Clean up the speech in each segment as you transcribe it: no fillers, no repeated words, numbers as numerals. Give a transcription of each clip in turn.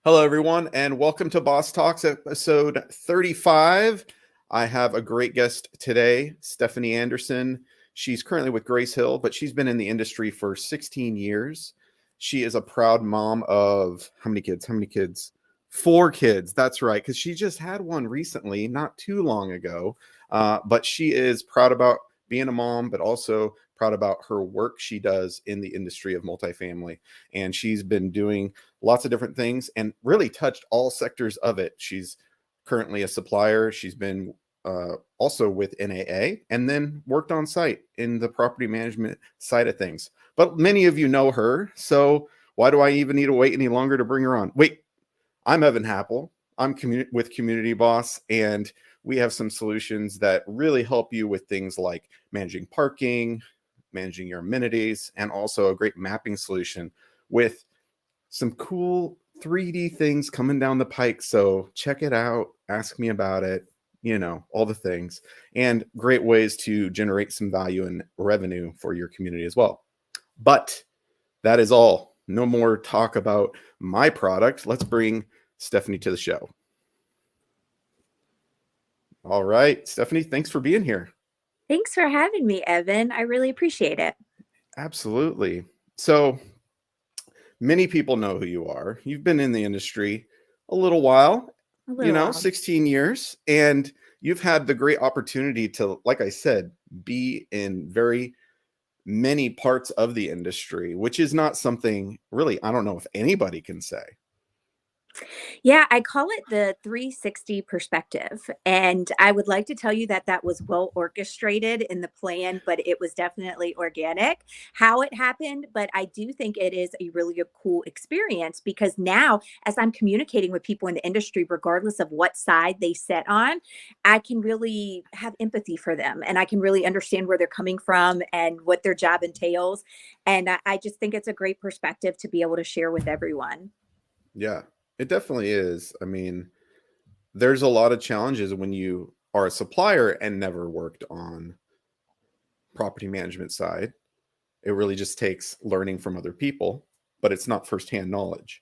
Hello, everyone, and welcome to Boss Talks episode 35. I have a great guest today, Stephanie Anderson. She's currently with Grace Hill, but she's been in the industry for 16 years. She is a proud mom of how many kids? How many kids? Four kids. That's right, because she just had one recently, not too long ago. But she is proud about being a mom, but also proud about her work she does in the industry of multifamily. And she's been doing lots of different things and really touched all sectors of it. She's currently a supplier. She's been also with NAA and then worked on site in the property management side of things. But many of you know her. So why do I even need to wait any longer to bring her on? Wait, I'm Evan Happel. I'm with Community Boss, and we have some solutions that really help you with things like managing parking, managing your amenities, and also a great mapping solution with some cool 3D things coming down the pike. So check it out, ask me about it, all the things, and great ways to generate some value and revenue for your community as well. But that is all. No more talk about my product. Let's bring Stephanie to the show. All right, Stephanie, thanks for being here. Thanks for having me, Evan. I really appreciate it. Absolutely. So many people know who you are. You've been in the industry a little while, A little while. 16 years, and you've had the great opportunity to, like I said, be in very many parts of the industry, which is not something really, I don't know if anybody can say. Yeah, I call it the 360 perspective. And I would like to tell you that that was well orchestrated in the plan, but it was definitely organic how it happened. But I do think it is a really cool experience because now, as I'm communicating with people in the industry, regardless of what side they sit on, I can really have empathy for them and I can really understand where they're coming from and what their job entails. And I just think it's a great perspective to be able to share with everyone. Yeah, it definitely is. I mean, there's a lot of challenges when you are a supplier and never worked on property management side. It really just takes learning from other people, but it's not firsthand knowledge.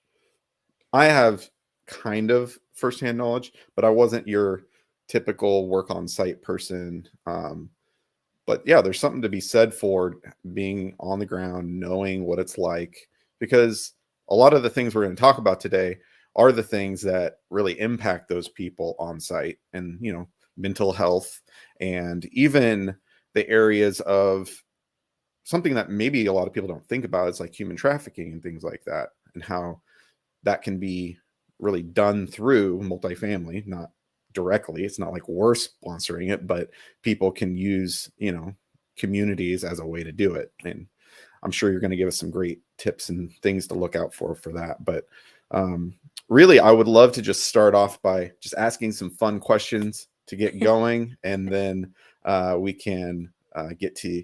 I have kind of firsthand knowledge, but I wasn't your typical work on site person. But yeah, there's something to be said for being on the ground, knowing what it's like, because a lot of the things we're going to talk about today are the things that really impact those people on site and, mental health and even the areas of something that maybe a lot of people don't think about is like human trafficking and things like that, and how that can be really done through multifamily, not directly. It's not like we're sponsoring it, but people can use, communities as a way to do it. And I'm sure you're going to give us some great tips and things to look out for that. But really, I would love to just start off by just asking some fun questions to get going, and then we can get to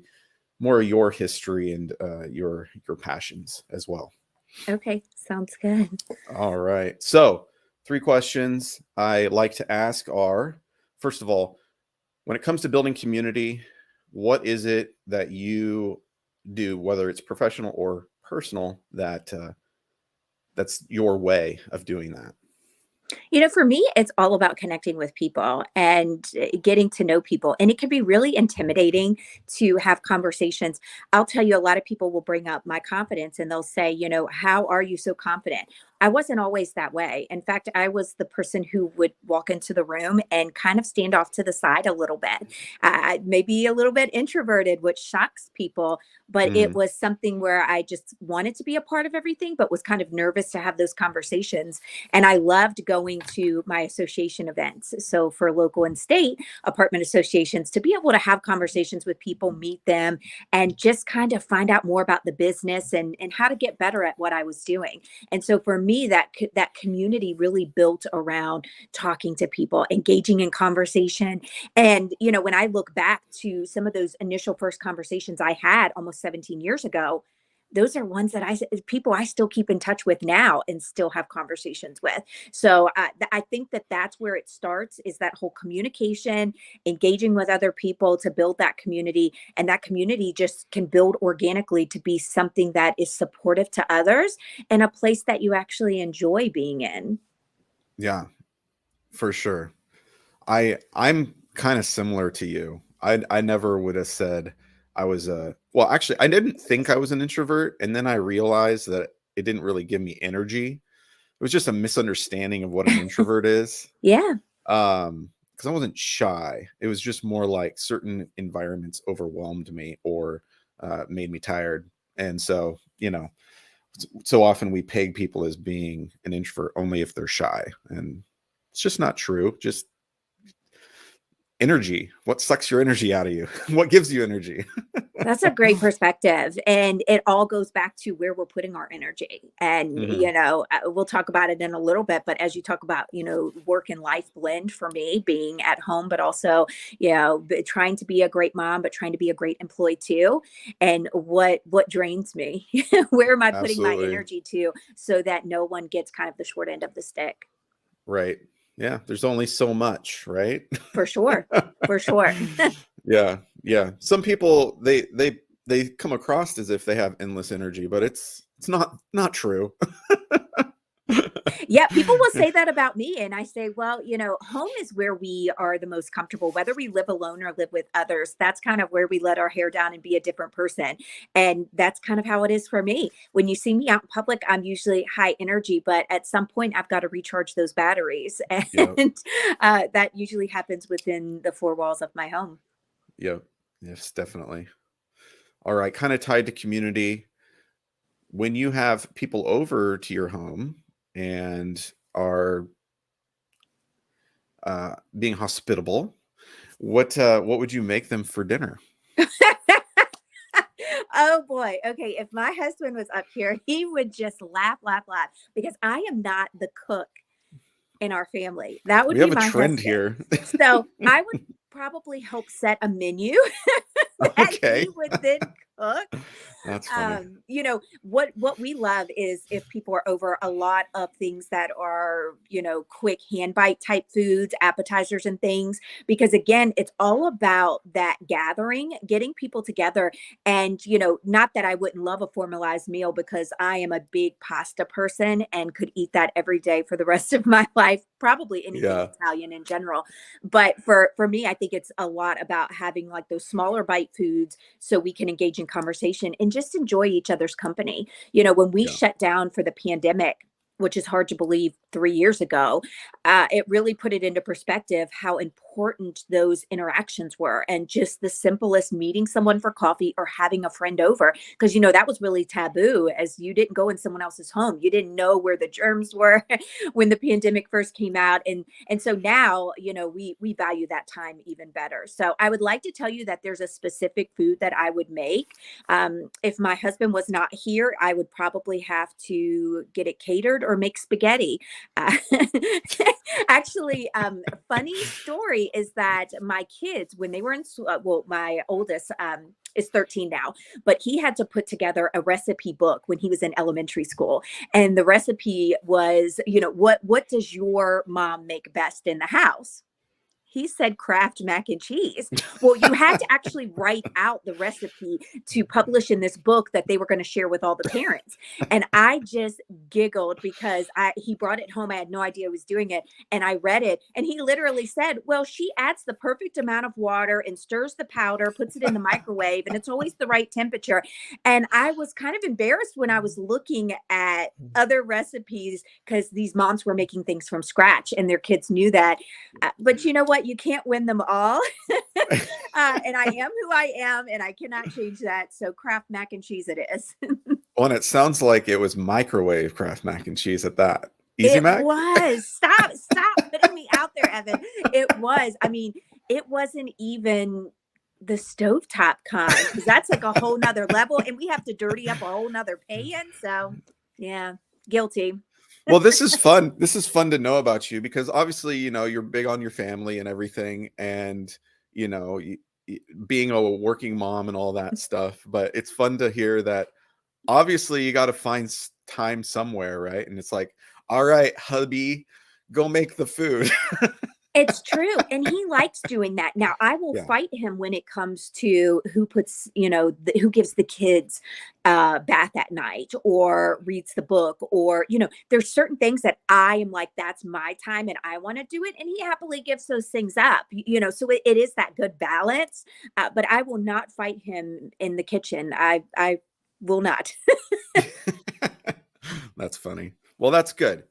more of your history and your passions as well. Okay, sounds good. All right. So, three questions I like to ask are, first of all, when it comes to building community, what is it that you do, whether it's professional or personal, that's your way of doing that? For me, it's all about connecting with people and getting to know people. And it can be really intimidating to have conversations. I'll tell you, a lot of people will bring up my confidence and they'll say, how are you so confident? I wasn't always that way. In fact, I was the person who would walk into the room and kind of stand off to the side a little bit. Maybe a little bit introverted, which shocks people, but it Mm, was something where I just wanted to be a part of everything, but was kind of nervous to have those conversations. And I loved going to my association events. So for local and state apartment associations, to be able to have conversations with people, meet them, and just kind of find out more about the business and how to get better at what I was doing. And so for me, that community really built around talking to people, engaging in conversation. And when I look back to some of those initial first conversations I had almost 17 years ago, those are ones that people I still keep in touch with now and still have conversations with. So I think that that's where it starts, is that whole communication, engaging with other people to build that community, and that community just can build organically to be something that is supportive to others and a place that you actually enjoy being in. Yeah, for sure. I'm kind of similar to you. I never would have said I was a well, actually, I didn't think I was an introvert, and then I realized that it didn't really give me energy. It was just a misunderstanding of what an introvert is. Yeah. Because I wasn't shy. It was just more like certain environments overwhelmed me or made me tired. And so, so often we peg people as being an introvert only if they're shy. And it's just not true. Just energy. What sucks your energy out of you? What gives you energy? That's a great perspective. And it all goes back to where we're putting our energy. And, Hmm. we'll talk about it in a little bit. But as you talk about, work and life blend for me, being at home, but also, trying to be a great mom, but trying to be a great employee too. And what drains me? Where am I putting my Absolutely. energy to, so that no one gets kind of the short end of the stick? Right. Yeah. There's only so much, right? For sure. For sure. Yeah. Yeah. Some people they come across as if they have endless energy, but it's not true. Yeah, people will say that about me. And I say, well, home is where we are the most comfortable, whether we live alone or live with others. That's kind of where we let our hair down and be a different person. And that's kind of how it is for me. When you see me out in public, I'm usually high energy, but at some point, I've got to recharge those batteries. Yep. And that usually happens within the four walls of my home. Yep. Yes, definitely. All right. Kind of tied to community. When you have people over to your home and are being hospitable, what would you make them for dinner? Oh boy. Okay. If my husband was up here, he would just laugh, laugh, laugh, because I am not the cook in our family. That would We be have a my trend husband. here. So I would probably help set a menu that he Okay. would then cook. That's funny. What we love is if people are over, a lot of things that are, quick hand bite type foods, appetizers and things, because again, it's all about that gathering, getting people together. And, not that I wouldn't love a formalized meal, because I am a big pasta person and could eat that every day for the rest of my life, probably anything Yeah. Italian in general. But for me, I think it's a lot about having like those smaller bite foods, so we can engage in conversation and just enjoy each other's company. When we Yeah. shut down for the pandemic, which is hard to believe 3 years ago, it really put it into perspective how important those interactions were. And just the simplest meeting someone for coffee or having a friend over, because, that was really taboo, as you didn't go in someone else's home. You didn't know where the germs were when the pandemic first came out. And so now, we value that time even better. So I would like to tell you that there's a specific food that I would make. If my husband was not here, I would probably have to get it catered or make spaghetti. Uh, Actually, funny story is that my kids, when they were well, my oldest is 13 now, but he had to put together a recipe book when he was in elementary school. And the recipe was, what does your mom make best in the house? He said Kraft mac and cheese. Well, you had to actually write out the recipe to publish in this book that they were going to share with all the parents. And I just giggled because he brought it home. I had no idea he was doing it. And I read it. And he literally said, well, she adds the perfect amount of water and stirs the powder, puts it in the microwave, and it's always the right temperature. And I was kind of embarrassed when I was looking at other recipes, because these moms were making things from scratch and their kids knew that. But you know what? You can't win them all. And I am who I am, and I cannot change that. So Kraft mac and cheese it is. Well, and it sounds like it was microwave Kraft mac and cheese at that. Easy It Mac? was. Stop putting me out there, Evan. It was. I mean, it wasn't even the stovetop kind, because that's like a whole nother level. And we have to dirty up a whole nother pan. So yeah, guilty. Well, this is fun. This is fun to know about you because obviously, you're big on your family and everything, and you know, y- being a working mom and all that stuff. But it's fun to hear that obviously you got to find time somewhere, right? And it's like, all right, hubby, go make the food. It's true, and he likes doing that. Now, I will Yeah. fight him when it comes to who puts, who gives the kids bath at night or reads the book, or there's certain things that I am like, that's my time and I want to do it, and he happily gives those things up. So it is that good balance. But I will not fight him in the kitchen. I will not. That's funny. Well, that's good.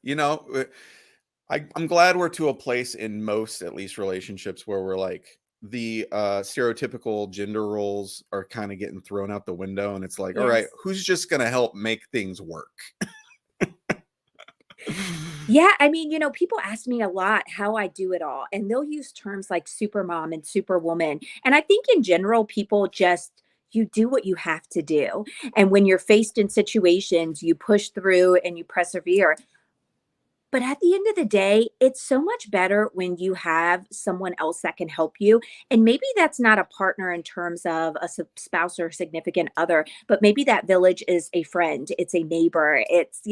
I'm glad we're to a place in most, at least, relationships where we're like the stereotypical gender roles are kind of getting thrown out the window, and it's like, all right, Yes. who's just gonna help make things work? Yeah, I mean, people ask me a lot how I do it all, and they'll use terms like super mom and superwoman. And I think in general, people just, you do what you have to do. And when you're faced in situations, you push through and you persevere. But at the end of the day, it's so much better when you have someone else that can help you. And maybe that's not a partner in terms of a spouse or significant other, but maybe that village is a friend, it's a neighbor, it's,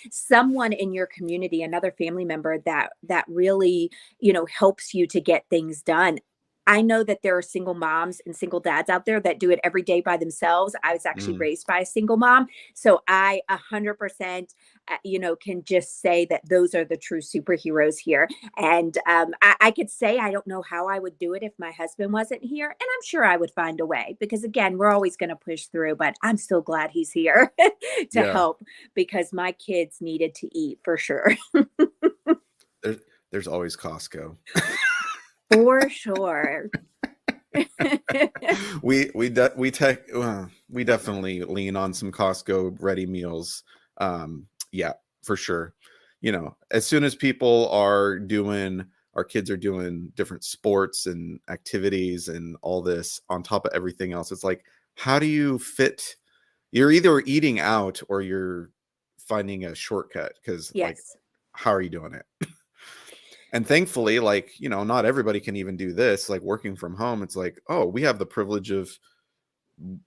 someone in your community, another family member that really, helps you to get things done. I know that there are single moms and single dads out there that do it every day by themselves. I was actually Mm, raised by a single mom. So I 100% can just say that those are the true superheroes here. And I could say I don't know how I would do it if my husband wasn't here. And I'm sure I would find a way because, again, we're always going to push through. But I'm so glad he's here to yeah, help because my kids needed to eat for sure. there's there's always Costco. For sure. We definitely lean on some Costco ready meals. Yeah, for sure. As soon as people are doing, our kids are doing different sports and activities and all this on top of everything else, it's like, how do you fit? You're either eating out or you're finding a shortcut because, like, Yes. how are you doing it? And thankfully, like, not everybody can even do this, like working from home. It's like, oh, we have the privilege of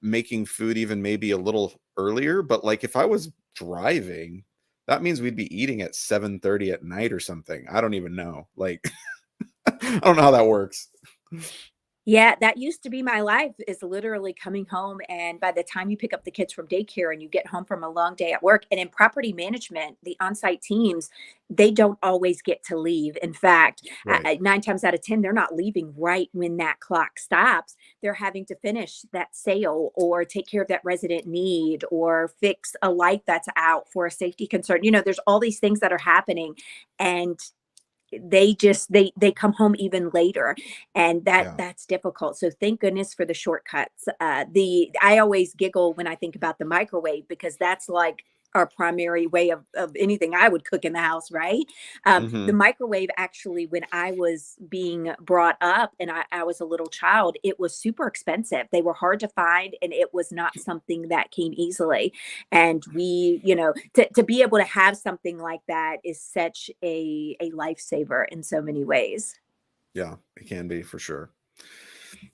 making food even maybe a little earlier. But like, if I was driving, that means we'd be eating at 7:30 at night or something. I don't even know. Like, I don't know how that works. Yeah, that used to be my life, is literally coming home, and by the time you pick up the kids from daycare and you get home from a long day at work, and in property management, the on-site teams, they don't always get to leave. In fact, Right. 9 times out of 10, they're not leaving right when that clock stops. They're having to finish that sale or take care of that resident need or fix a light that's out for a safety concern. There's all these things that are happening, and they come home even later, and Yeah. that's difficult. So thank goodness for the shortcuts. The I always giggle when I think about the microwave because that's like our primary way of anything I would cook in the house, right? The Hmm. microwave, actually, when I was being brought up and I was a little child, it was super expensive. They were hard to find, and it was not something that came easily. And we, to be able to have something like that is such a lifesaver in so many ways. Yeah, it can be for sure.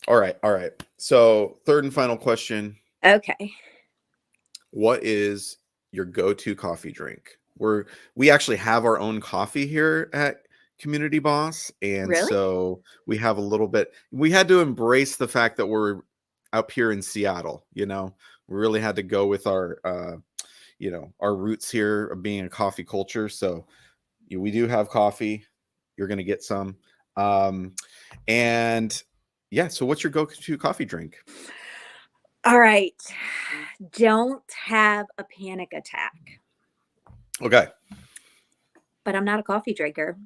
All right. All right. So, third and final question. Okay. What is your go-to coffee drink? We actually have our own coffee here at Community Boss, and Really? so we have a little bit. We had to embrace the fact that we're up here in Seattle. We really had to go with our roots here of being a coffee culture. So we do have coffee. You're going to get some, um, and yeah. So, what's your go-to coffee drink? All right. Don't have a panic attack, Okay. but I'm not a coffee drinker.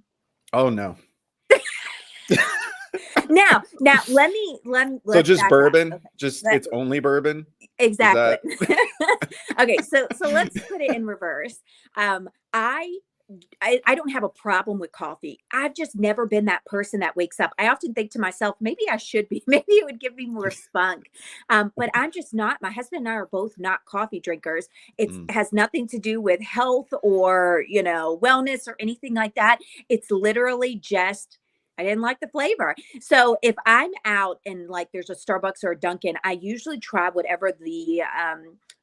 Oh no. Now So let's just back up. bourbon? Okay. Just Let, it's only bourbon? Is exactly. that Okay, so let's put it in reverse. Um, I I don't have a problem with coffee. I've just never been that person that wakes up. I often think to myself, maybe I should be. Maybe it would give me more spunk. But I'm just not. My husband and I are both not coffee drinkers. It Mm, has nothing to do with health or wellness or anything like that. It's literally just I didn't like the flavor. So if I'm out and like there's a Starbucks or a Dunkin', I usually try whatever the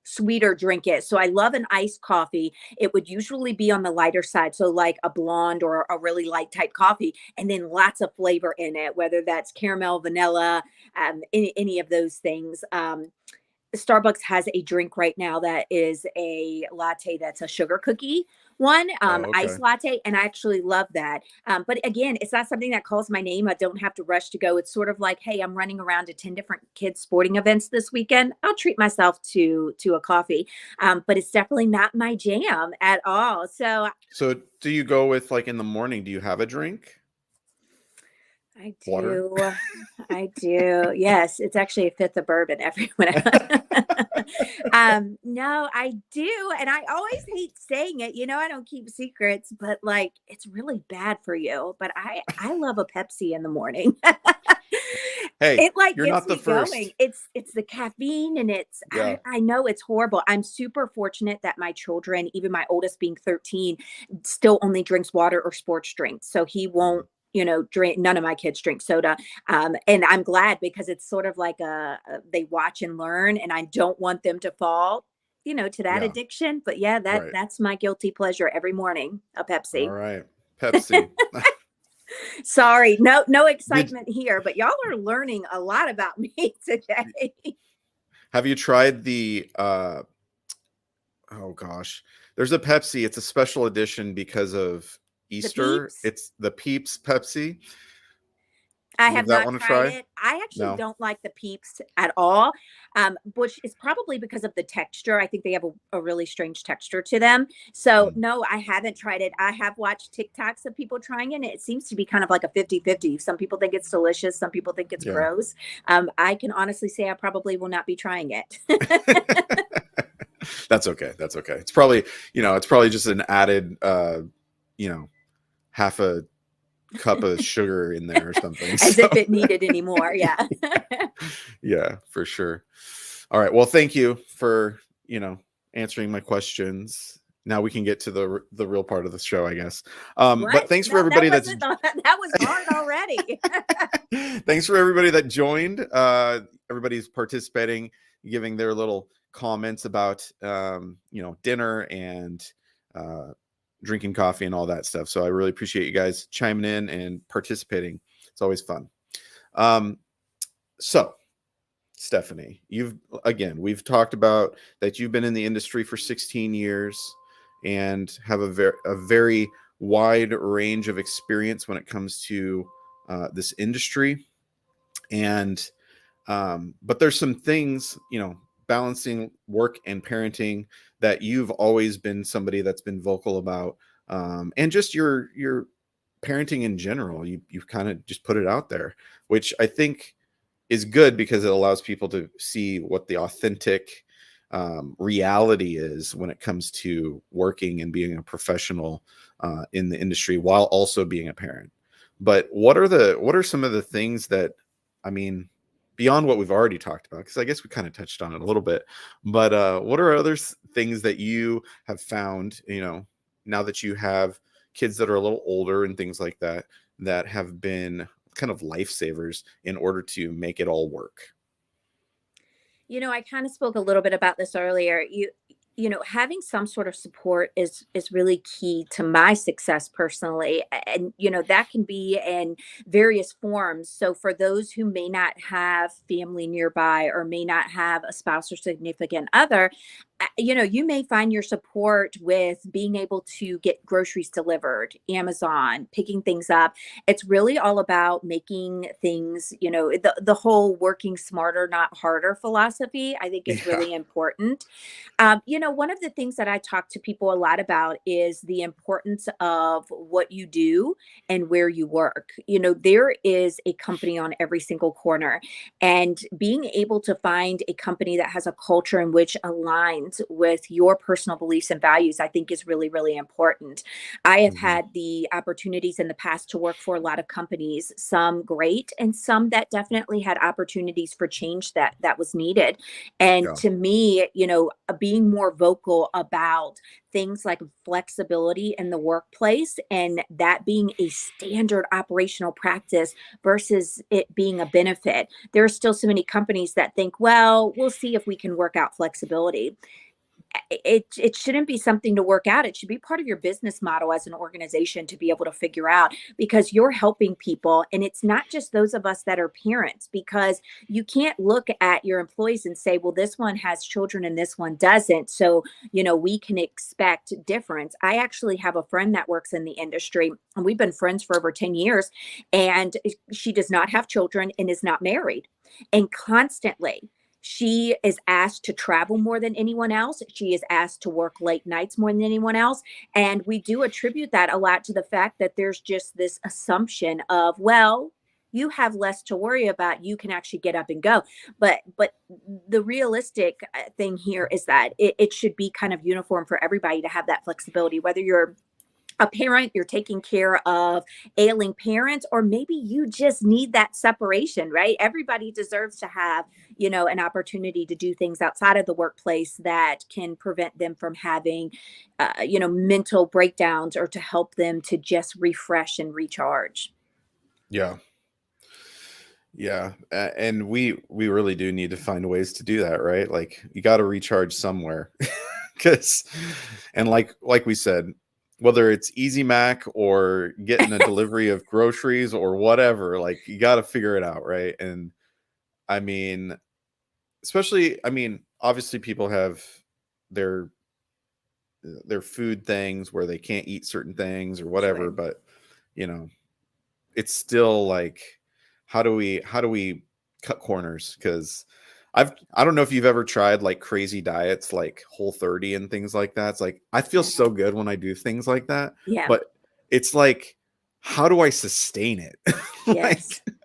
sweeter drink is. So I love an iced coffee. It would usually be on the lighter side. So like a blonde or a really light type coffee, and then lots of flavor in it, whether that's caramel, vanilla, any of those things. Starbucks has a drink right now that is a latte that's a sugar cookie one, Oh, okay. ice latte, and I actually love that. But again, it's not something that calls my name. I don't have to rush to go. It's sort of like, hey, I'm running around to 10 different kids sporting events this weekend. I'll treat myself to a coffee. But it's definitely not my jam at all. So So do you go with like in the morning, do you have a drink? I Water? do. I do. Yes, it's actually a fifth of bourbon everyone. No, I do. And I always hate saying it. I don't keep secrets, but like it's really bad for you. But I love a Pepsi in the morning. Hey, It like you're gets not the me going. first. It's the caffeine and it's Yeah. I know it's horrible. I'm super fortunate that my children, even my oldest being 13, still only drinks water or sports drinks. So he Mhm. won't drink. None of my kids drink soda. And I'm glad because it's sort of like they watch and learn, and I don't want them to fall, to that Yeah. addiction. But yeah, Right. that's my guilty pleasure every morning, a All Pepsi. right. Pepsi. Sorry, no Did excitement here, but y'all are learning a lot about me today. have you tried the oh gosh. There's a Pepsi. It's a special edition because of The Easter. Peeps, It's the Peeps Pepsi. I You give have that not one a tried try? it. I actually No. don't like the Peeps at all, which is probably because of the texture. I think they have a really strange texture to them. So, Mm, no, I haven't tried it. I have watched TikToks of people trying it, and it seems to be kind of like a 50-50. Some people think it's delicious, some people think it's yeah. gross. I can honestly say I probably will not be trying it. That's okay. That's okay. It's probably just an added you know, half a cup of sugar in there or something. As So if it needed any more. Yeah. yeah, for sure. All right. Well, thank you for, answering my questions. Now we can get to the real part of the show, I guess. But What? thanks for No, that everybody that's wasn't that was hard already. thanks for everybody that joined. Everybody's participating, giving their little comments about dinner and uh, drinking coffee and all that stuff. So I really appreciate you guys chiming in and participating. It's always fun. Um, so Stephanie, we've talked about that you've been in the industry for 16 years and have a very wide range of experience when it comes to this industry. And but there's some things, balancing work and parenting that you've always been somebody that's been vocal about, and just your parenting in general. You've kind of just put it out there, which I think is good because it allows people to see what the authentic reality is when it comes to working and being a professional in the industry while also being a parent. But what are some of the things that, I mean, beyond what we've already talked about? Because I guess we kind of touched on it a little bit. But what are other things that you have found? Now that you have kids that are a little older and things like that, that have been kind of lifesavers in order to make it all work. I kind of spoke a little bit about this earlier. Having some sort of support is really key to my success personally. And that can be in various forms. So for those who may not have family nearby or may not have a spouse or significant other, you may find your support with being able to get groceries delivered, Amazon, picking things up. It's really all about making things, the whole working smarter, not harder philosophy, I think is Yeah. really important. One of the things that I talk to people a lot about is the importance of what you do and where you work. There is a company on every single corner, and being able to find a company that has a culture in which aligns aligned with your personal beliefs and values, I think is really, really important. I have Mhm. had the opportunities in the past to work for a lot of companies, some great and some that definitely had opportunities for change that was needed. And Yeah. to me, being more vocal about things like flexibility in the workplace and that being a standard operational practice versus it being a benefit. There are still so many companies that think, well, we'll see if we can work out flexibility. It shouldn't be something to work out. It should be part of your business model as an organization to be able to figure out, because you're helping people. And it's not just those of us that are parents, because you can't look at your employees and say, well, this one has children and this one doesn't. So, we can expect difference. I actually have a friend that works in the industry, and we've been friends for over 10 years, and she does not have children and is not married. And constantly, she is asked to travel more than anyone else. She is asked to work late nights more than anyone else. And we do attribute that a lot to the fact that there's just this assumption of, well, you have less to worry about. You can actually get up and go. But the realistic thing here is that it should be kind of uniform for everybody to have that flexibility, whether you're a parent, you're taking care of ailing parents, or maybe you just need that separation, right? Everybody deserves to have, an opportunity to do things outside of the workplace that can prevent them from having, mental breakdowns, or to help them to just refresh and recharge. Yeah. Yeah, and we really do need to find ways to do that, right? Like you got to recharge somewhere, because, and like we said, whether it's Easy Mac or getting a delivery of groceries or whatever, like you got to figure it out, right? And I mean, especially, I mean, obviously people have their their food things where they can't eat certain things or whatever, Sure. but you know, it's still like, how do we cut corners? Because I don't know if you've ever tried like crazy diets like Whole 30 and things like that. It's like I feel Yeah. so good when I do things like that, Yeah. but it's like, how do I sustain it? Yes. Like,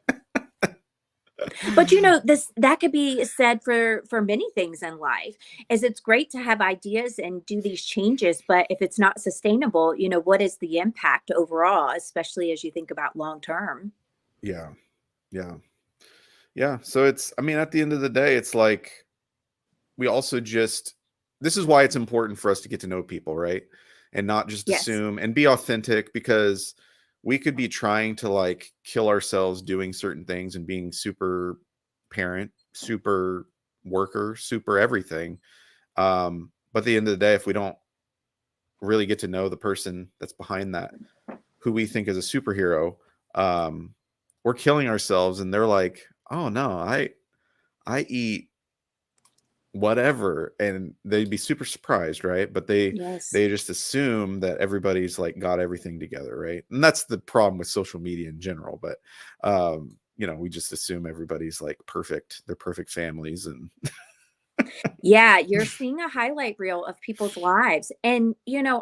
But this that could be said for many things in life. Is it's great to have ideas and do these changes, but if it's not sustainable, what is the impact overall, especially as you think about long term? yeah, yeah, yeah. So it's, I mean, at the end of the day, it's like we also just, this is why it's important for us to get to know people, right? And not just Yes. assume, and be authentic, because we could be trying to like kill ourselves doing certain things and being super parent, super worker, super everything. But at the end of the day, if we don't really get to know the person that's behind that, who we think is a superhero, um, we're killing ourselves. And they're like, oh no, I eat whatever, and they'd be super surprised, right? But Yes. they just assume that everybody's like got everything together, right? And that's the problem with social media in general. But we just assume everybody's like perfect, they're perfect families. And Yeah, you're seeing a highlight reel of people's lives. And,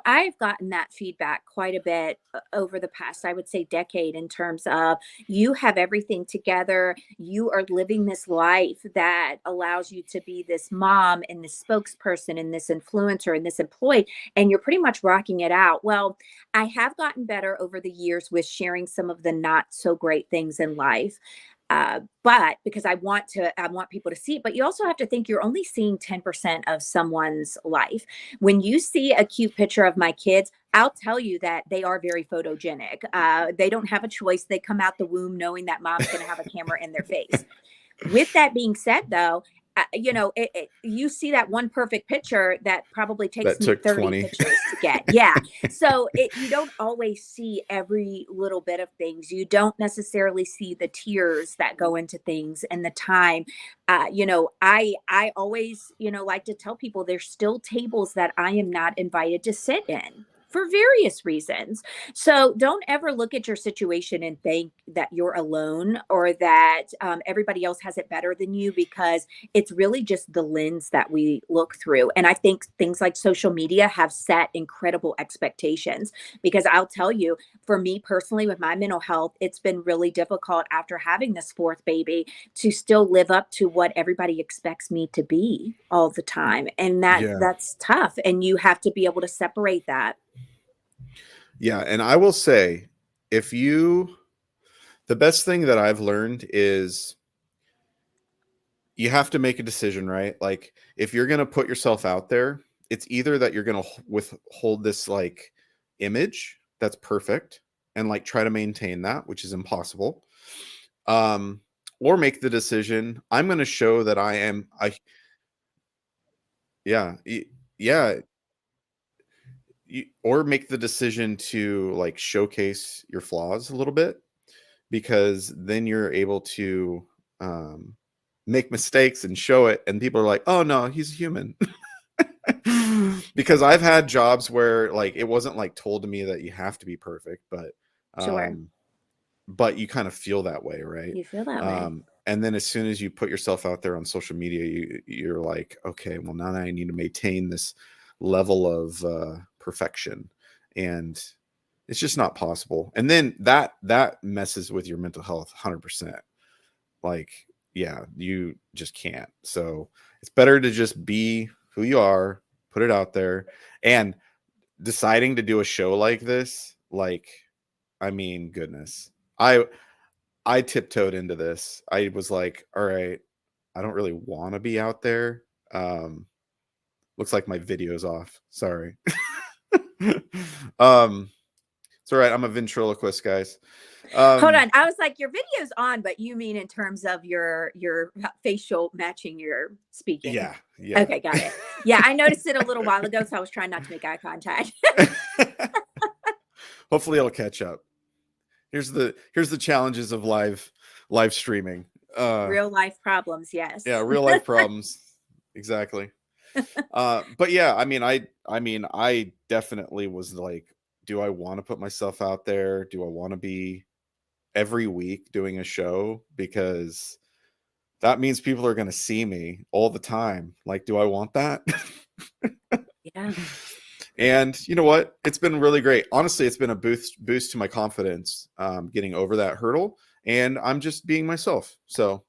I've gotten that feedback quite a bit over the past, I would say, decade, in terms of you have everything together. You are living this life that allows you to be this mom and this spokesperson and this influencer and this employee, and you're pretty much rocking it out. Well, I have gotten better over the years with sharing some of the not so great things in life, but because I want people to see it. But you also have to think you're only seeing 10% of someone's life. When you see a cute picture of my kids, I'll tell you that they are very photogenic. They don't have a choice. They come out the womb knowing that mom's going to have a camera in their face. With that being said, though, you see that one perfect picture that probably takes that me took 30 20. pictures to get. Yeah. So you don't always see every little bit of things. You don't necessarily see the tears that go into things and the time. I always, like to tell people there's still tables that I am not invited to sit in for various reasons. So don't ever look at your situation and think that you're alone or that everybody else has it better than you, because it's really just the lens that we look through. And I think things like social media have set incredible expectations, because I'll tell you, for me personally, with my mental health, it's been really difficult after having this fourth baby to still live up to what everybody expects me to be all the time. And Yeah. that's tough. And you have to be able to separate that. Yeah. And I will say, if you, the best thing that I've learned is you have to make a decision, right? Like, if you're going to put yourself out there, it's either that you're going to withhold this like image that's perfect and like try to maintain that, which is impossible. Um, or make the decision, I'm going to show that yeah, yeah, or make the decision to like showcase your flaws a little bit, because then you're able to um, make mistakes and show it, and people are like, oh no, he's human. Because I've had jobs where like it wasn't like told to me that you have to be perfect, Sure. um but you kind of feel that way, right? You feel that way. And then as soon as you put yourself out there on social media, you're like, okay, well now I need to maintain this level of perfection, and it's just not possible. And then that messes with your mental health 100%. Like, yeah, you just can't. So it's better to just be who you are, put it out there. And deciding to do a show like this, like, I mean, goodness, I tiptoed into this. I was like, all right, I don't really want to be out there. Looks like my video's off. Sorry. It's all right. I'm a ventriloquist, guys. Hold Um, on. I was like, your video's on, but you mean in terms of your facial matching your speaking. yeah, yeah. Okay, got it. Yeah, I noticed it a little while ago, so I was trying not to make eye contact. Hopefully it'll catch up. Here's the challenges of live streaming. Real life problems, Yeah, yes. real life problems. Exactly. But yeah, I definitely was like, do I want to put myself out there? Do I want to be every week doing a show? Because that means people are going to see me all the time. Like, do I want that? Yeah, And you know what? It's been really great. Honestly, it's been a boost to my confidence, getting over that hurdle, and I'm just being myself. So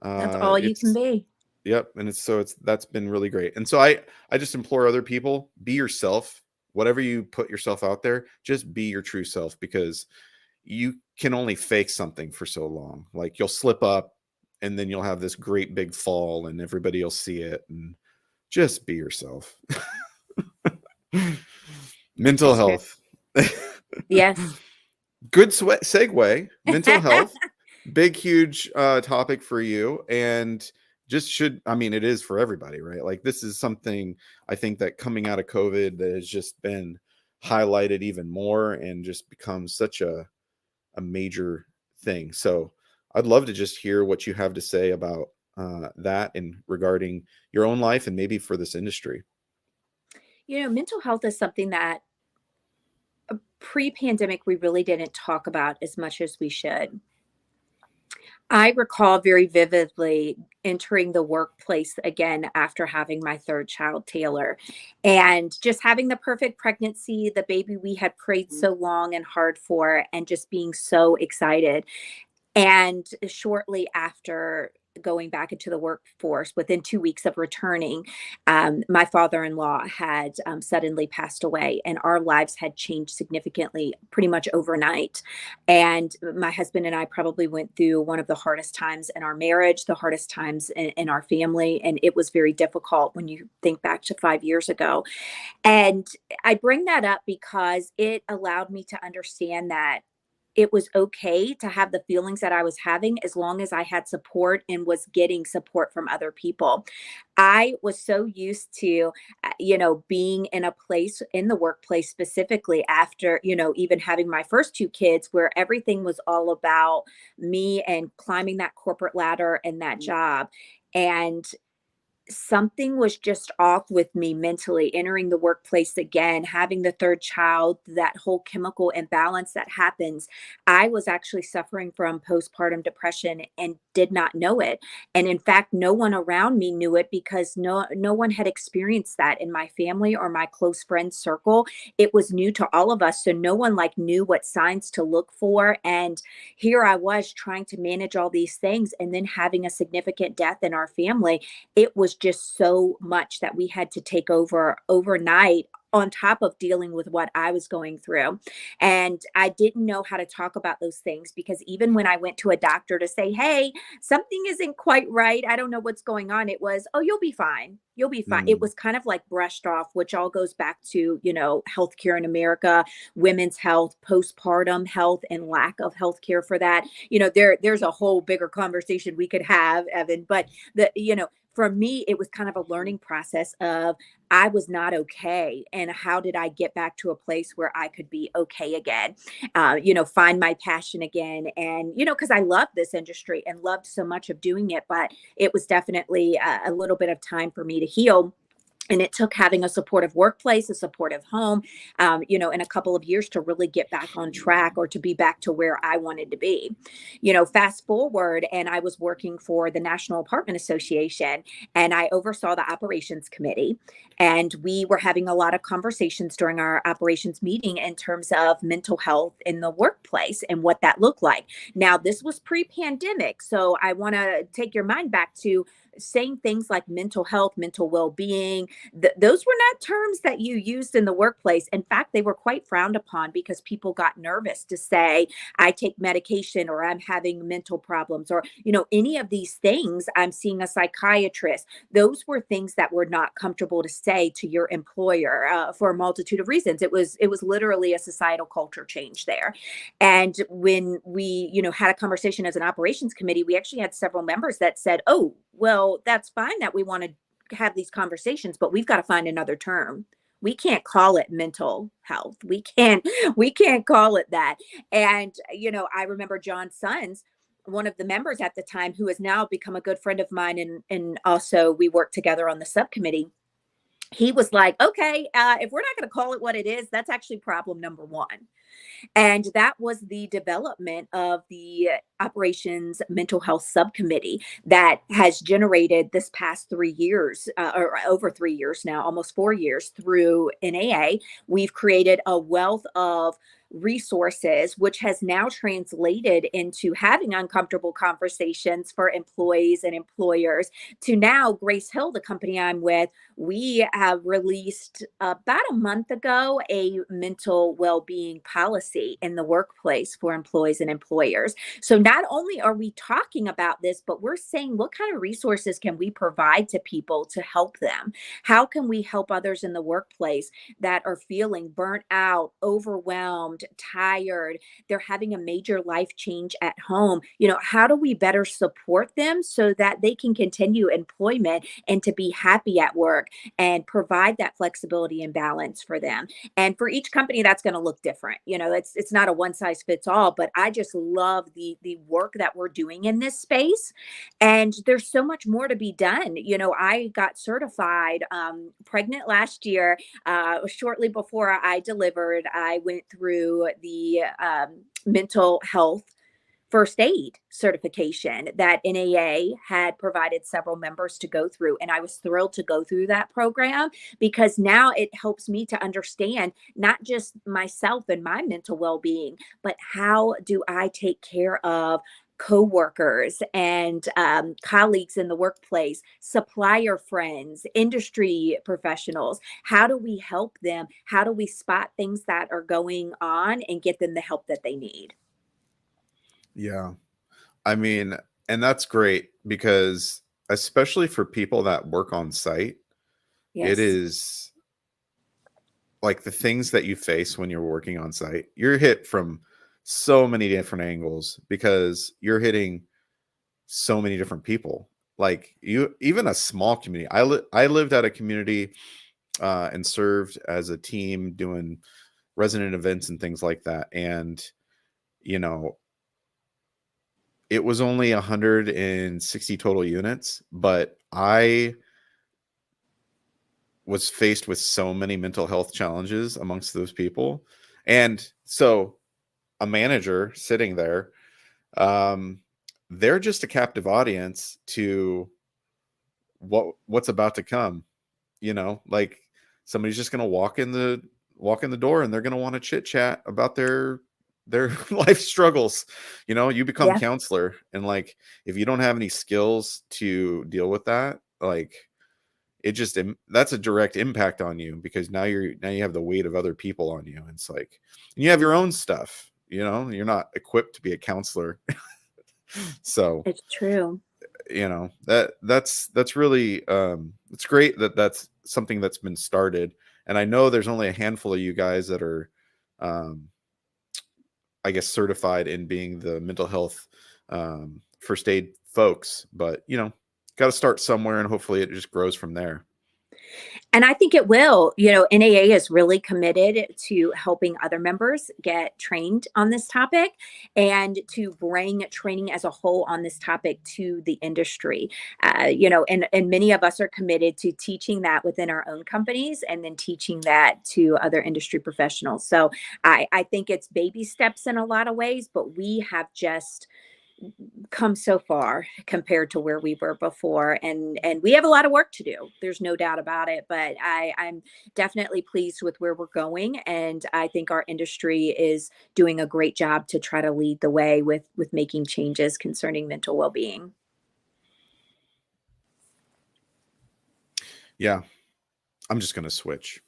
that's all you can it's be. yep, and it's that's been really great. And so I just implore other people, be yourself. Whatever you put yourself out there, just be your true self, because you can only fake something for so long. Like, you'll slip up and then you'll have this great big fall and everybody will see it, and just be yourself. Mental It's true. health. Yes. Good segue. Mental health, big huge topic for you, and just should, I mean, it is for everybody, right? Like, this is something I think that coming out of COVID that has just been highlighted even more and just become such a major thing. So I'd love to just hear what you have to say about that, and regarding your own life and maybe for this industry. Mental health is something that pre-pandemic we really didn't talk about as much as we should. I recall very vividly entering the workplace again after having my third child, Taylor, and just having the perfect pregnancy, the baby we had prayed so long and hard for, and just being so excited. And shortly after going back into the workforce, within 2 weeks of returning, my father in law had suddenly passed away, and our lives had changed significantly pretty much overnight. And my husband and I probably went through one of the hardest times in our marriage, the hardest times in our family. And it was very difficult when you think back to 5 years ago. And I bring that up because it allowed me to understand that it was okay to have the feelings that I was having as long as I had support and was getting support from other people. I was so used to, being in a place in the workplace, specifically after, even having my first two kids, where everything was all about me and climbing that corporate ladder and that job. And something was just off with me mentally entering the workplace again, having the third child, that whole chemical imbalance that happens. I was actually suffering from postpartum depression and did not know it. And in fact, no one around me knew it because no one had experienced that in my family or my close friend circle. It was new to all of us, so no one like knew what signs to look for. And here I was trying to manage all these things and then having a significant death in our family. It was just so much that we had to take over overnight, on top of dealing with what I was going through. And I didn't know how to talk about those things because even when I went to a doctor to say, hey, something isn't quite right, I don't know what's going on, it was, oh, you'll be fine. You'll be fine. It Mm, was kind of like brushed off, which all goes back to, healthcare in America, women's health, postpartum health, and lack of healthcare for that. There's a whole bigger conversation we could have, Evan, but for me, it was kind of a learning process of I was not okay. And how did I get back to a place where I could be okay again? Find my passion again. And, because I loved this industry and loved so much of doing it, but it was definitely a little bit of time for me to heal. And it took having a supportive workplace, a supportive home, in a couple of years to really get back on track or to be back to where I wanted to be. Fast forward, and I was working for the National Apartment Association, and I oversaw the operations committee. And we were having a lot of conversations during our operations meeting in terms of mental health in the workplace and what that looked like. Now, this was pre pandemic. So I want to take your mind back to saying things like mental health, mental well being. Those were not terms that you used in the workplace. In fact, they were quite frowned upon because people got nervous to say, I take medication or I'm having mental problems or, any of these things. I'm seeing a psychiatrist. Those were things that were not comfortable to say to your employer for a multitude of reasons. It was literally a societal culture change there. And when we, had a conversation as an operations committee, we actually had several members that said, oh, well, that's fine that we want to have these conversations, but we've got to find another term. We can't call it mental health. We can't call it that. And, I remember John Sons, one of the members at the time, who has now become a good friend of mine. And also we worked together on the subcommittee. He was like, okay, if we're not going to call it what it is, that's actually problem number one. And that was the development of the operations mental health subcommittee that has generated this past 3 years, or over 3 years now, almost 4 years through NAA. We've created a wealth of resources, which has now translated into having uncomfortable conversations for employees and employers. To now, Grace Hill, the company I'm with, we have released about a month ago a mental well-being policy in the workplace for employees and employers. So not only are we talking about this, but we're saying what kind of resources can we provide to people to help them? How can we help others in the workplace that are feeling burnt out, overwhelmed, tired? They're having a major life change at home. How do we better support them so that they can continue employment and to be happy at work and provide that flexibility and balance for them? And for each company, that's going to look different. It's not a one size fits all, but I just love the work that we're doing in this space. And there's so much more to be done. I got certified pregnant last year. Shortly before I delivered, I went through the mental health first aid certification that NAA had provided several members to go through. And I was thrilled to go through that program because now it helps me to understand not just myself and my mental well being, but how do I take care of co-workers and colleagues in the workplace, supplier friends, industry professionals. How do we help them? How do we spot things that are going on and get them the help that they need? yeah. I mean, and that's great because especially for people that work on site, it Yes. is like the things that you face when you're working on site. You're hit from so many different angles because you're hitting so many different people. Like you, even a small community. I lived at a community and served as a team doing resident events and things like that. And you know, it was only 160 total units, but I was faced with so many mental health challenges amongst those people. And so a manager sitting there, um, they're just a captive audience to what's about to come. Like somebody's just going to walk in the door, and they're going to want to chit chat about their life struggles. You become Yeah, counselor, and like if you don't have any skills to deal with that, like that's a direct impact on you, because now you have the weight of other people on you. And it's like, and you have your own stuff, you're not equipped to be a counselor. So it's true. that's really it's great that that's something that's been started. And I know there's only a handful of you guys that are um I guess certified in being the mental health first aid folks, but got to start somewhere, and hopefully it just grows from there. And I think it will. NAA is really committed to helping other members get trained on this topic and to bring training as a whole on this topic to the industry. And many of us are committed to teaching that within our own companies and then teaching that to other industry professionals. So I think it's baby steps in a lot of ways, but we have just come so far compared to where we were before, and we have a lot of work to do. There's no doubt about it, but I'm definitely pleased with where we're going, and I think our industry is doing a great job to try to lead the way with making changes concerning mental well-being. Yeah, I'm just gonna switch.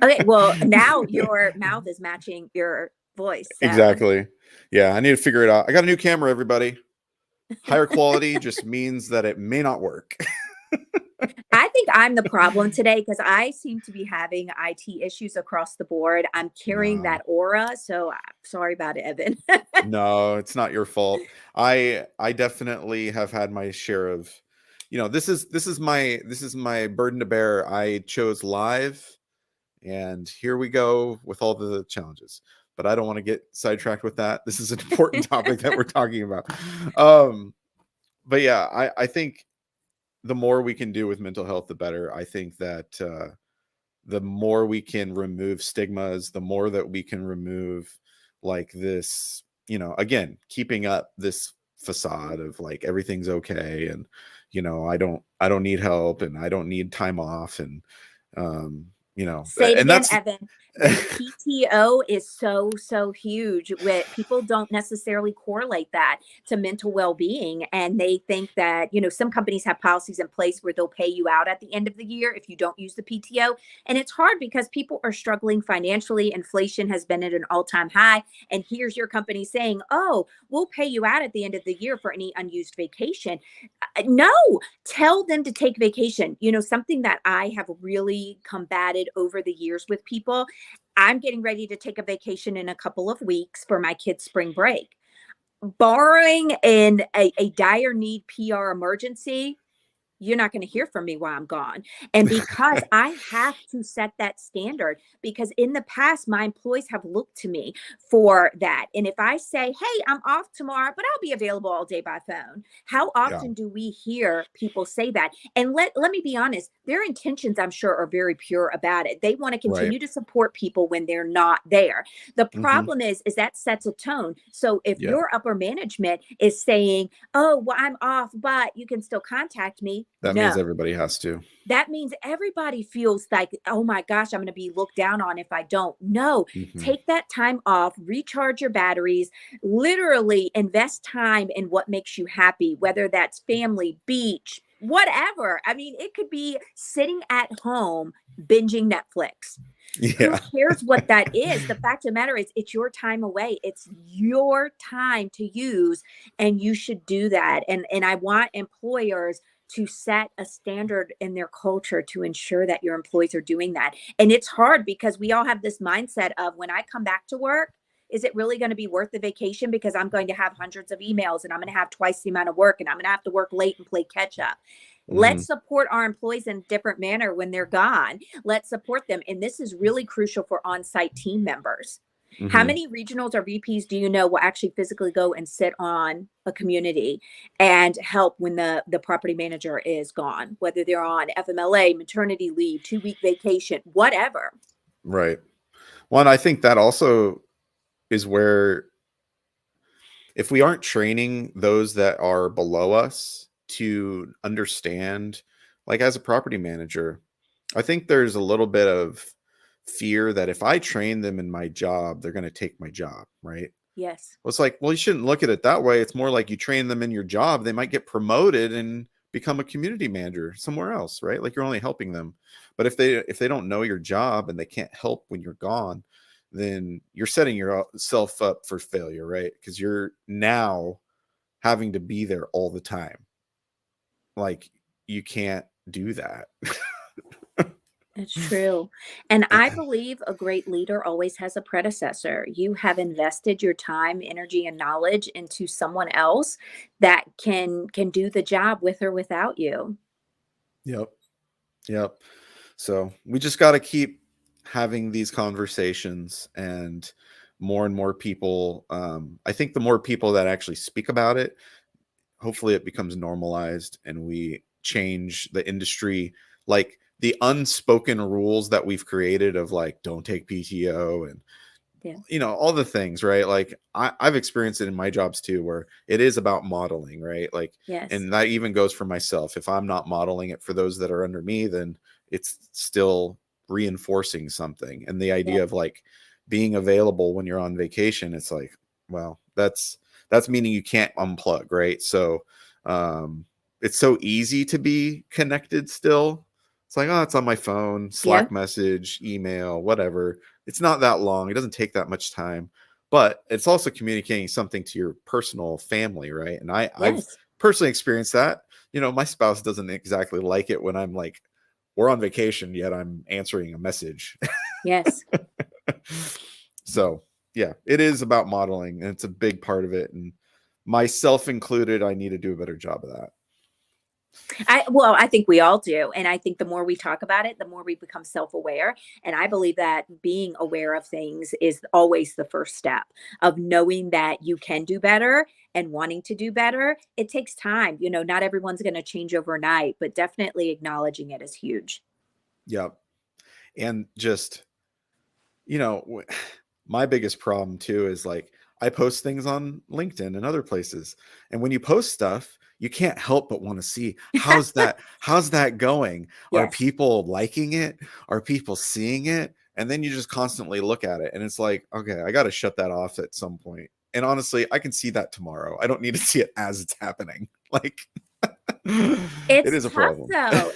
Okay, well, now your mouth is matching your voice, so Exactly. Yeah, I need to figure it out. I got a new camera, everybody. Higher quality just means that it may not work. I think I'm the problem today because I seem to be having IT issues across the board. I'm carrying No, that aura, so sorry about it, Evan. no, it's not your fault. I definitely have had my share of, this is my burden to bear. I chose live, and here we go with all the challenges. But I don't want to get sidetracked with that. This is an important topic that we're talking about. But yeah, I think the more we can do with mental health, the better. I think that the more we can remove stigmas, the more that we can remove like this, again, keeping up this facade of like everything's okay, and I don't need help, and I don't need time off, and Say it and again, that's Evan. The PTO is so huge. People don't necessarily correlate that to mental well-being, and they think that some companies have policies in place where they'll pay you out at the end of the year if you don't use the PTO, and it's hard because people are struggling financially. Inflation has been at an all-time high, and here's your company saying, "Oh, we'll pay you out at the end of the year for any unused vacation." No, tell them to take vacation. Something that I have really combated over the years with people. I'm getting ready to take a vacation in a couple of weeks for my kids' spring break. Borrowing in a dire need PR emergency, you're not going to hear from me while I'm gone. And because I have to set that standard, because in the past, my employees have looked to me for that. And if I say, hey, I'm off tomorrow, but I'll be available all day by phone, how yeah, often do we hear people say that? And let me be honest, their intentions, I'm sure, are very pure about it. They want to right. continue to support people when they're not there. The Hmm. problem is that sets a tone. So if Yeah, your upper management is saying, oh, well, I'm off, but you can still contact me. that No, means everybody has to. that means everybody feels like, oh my gosh, I'm going to be looked down on if I don't. No, Hmm. take that time off, recharge your batteries, literally invest time in what makes you happy, whether that's family, beach, whatever. I mean, it could be sitting at home binging Netflix. Who Yeah. cares what that is? The fact of the matter is, it's your time away. It's your time to use, and you should do that. And I want employers to set a standard in their culture to ensure that your employees are doing that. And it's hard because we all have this mindset of, when I come back to work, is it really going to be worth the vacation? Because I'm going to have hundreds of emails, and I'm going to have twice the amount of work, and I'm going to have to work late and play catch up. Hmm. Let's support our employees in a different manner when they're gone. Let's support them. And this is really crucial for on-site team members. How Hmm. many regionals or VPs do you know will actually physically go and sit on a community and help when the property manager is gone, whether they're on FMLA, maternity leave, 2-week vacation, whatever? Right. Well, and I think that also is where, if we aren't training those that are below us to understand, like as a property manager, I think there's a little bit of fear that if I train them in my job, they're going to take my job, right? Yes. Well, it's like, well, you shouldn't look at it that way. It's more like you train them in your job. They might get promoted and become a community manager somewhere else, right? Like you're only helping them. But if they don't know your job and they can't help when you're gone, then you're setting yourself up for failure, right? Because you're now having to be there all the time. Like you can't do that. It's true. And I believe a great leader always has a predecessor. You have invested your time, energy, and knowledge into someone else that can do the job with or without you. Yep. Yep. So we just got to keep having these conversations, and more people. I think the more people that actually speak about it, hopefully it becomes normalized and we change the industry. Like the unspoken rules that we've created of like, don't take PTO and, Yeah. all the things, right? Like I've experienced it in my jobs too, where it is about modeling, right? Like, Yes. and that even goes for myself. If I'm not modeling it for those that are under me, then it's still reinforcing something. And the Yeah. idea of like being available when you're on vacation, it's like, well, that's meaning you can't unplug, right? So it's so easy to be connected still. It's like, oh, it's on my phone, Yeah. Slack message, email, whatever. It's not that long. It doesn't take that much time, but it's also communicating something to your personal family, right? And I've Yes. personally experienced that. My spouse doesn't exactly like it when I'm like, we're on vacation, yet I'm answering a message. Yes. So yeah, it is about modeling, and it's a big part of it. And myself included, I need to do a better job of that. Well, I think we all do. And I think the more we talk about it, the more we become self-aware. And I believe that being aware of things is always the first step of knowing that you can do better and wanting to do better. It takes time. Not everyone's going to change overnight, but definitely acknowledging it is huge. Yep. And just, you know, my biggest problem too is like I post things on LinkedIn and other places. And when you post stuff, you can't help but want to see how's that going? Are Yes. people liking it? Are people seeing it? And then you just constantly look at it and it's like, okay, I got to shut that off at some point. And honestly, I can see that tomorrow. I don't need to see it as it's happening. Like it It's is a tough problem. though.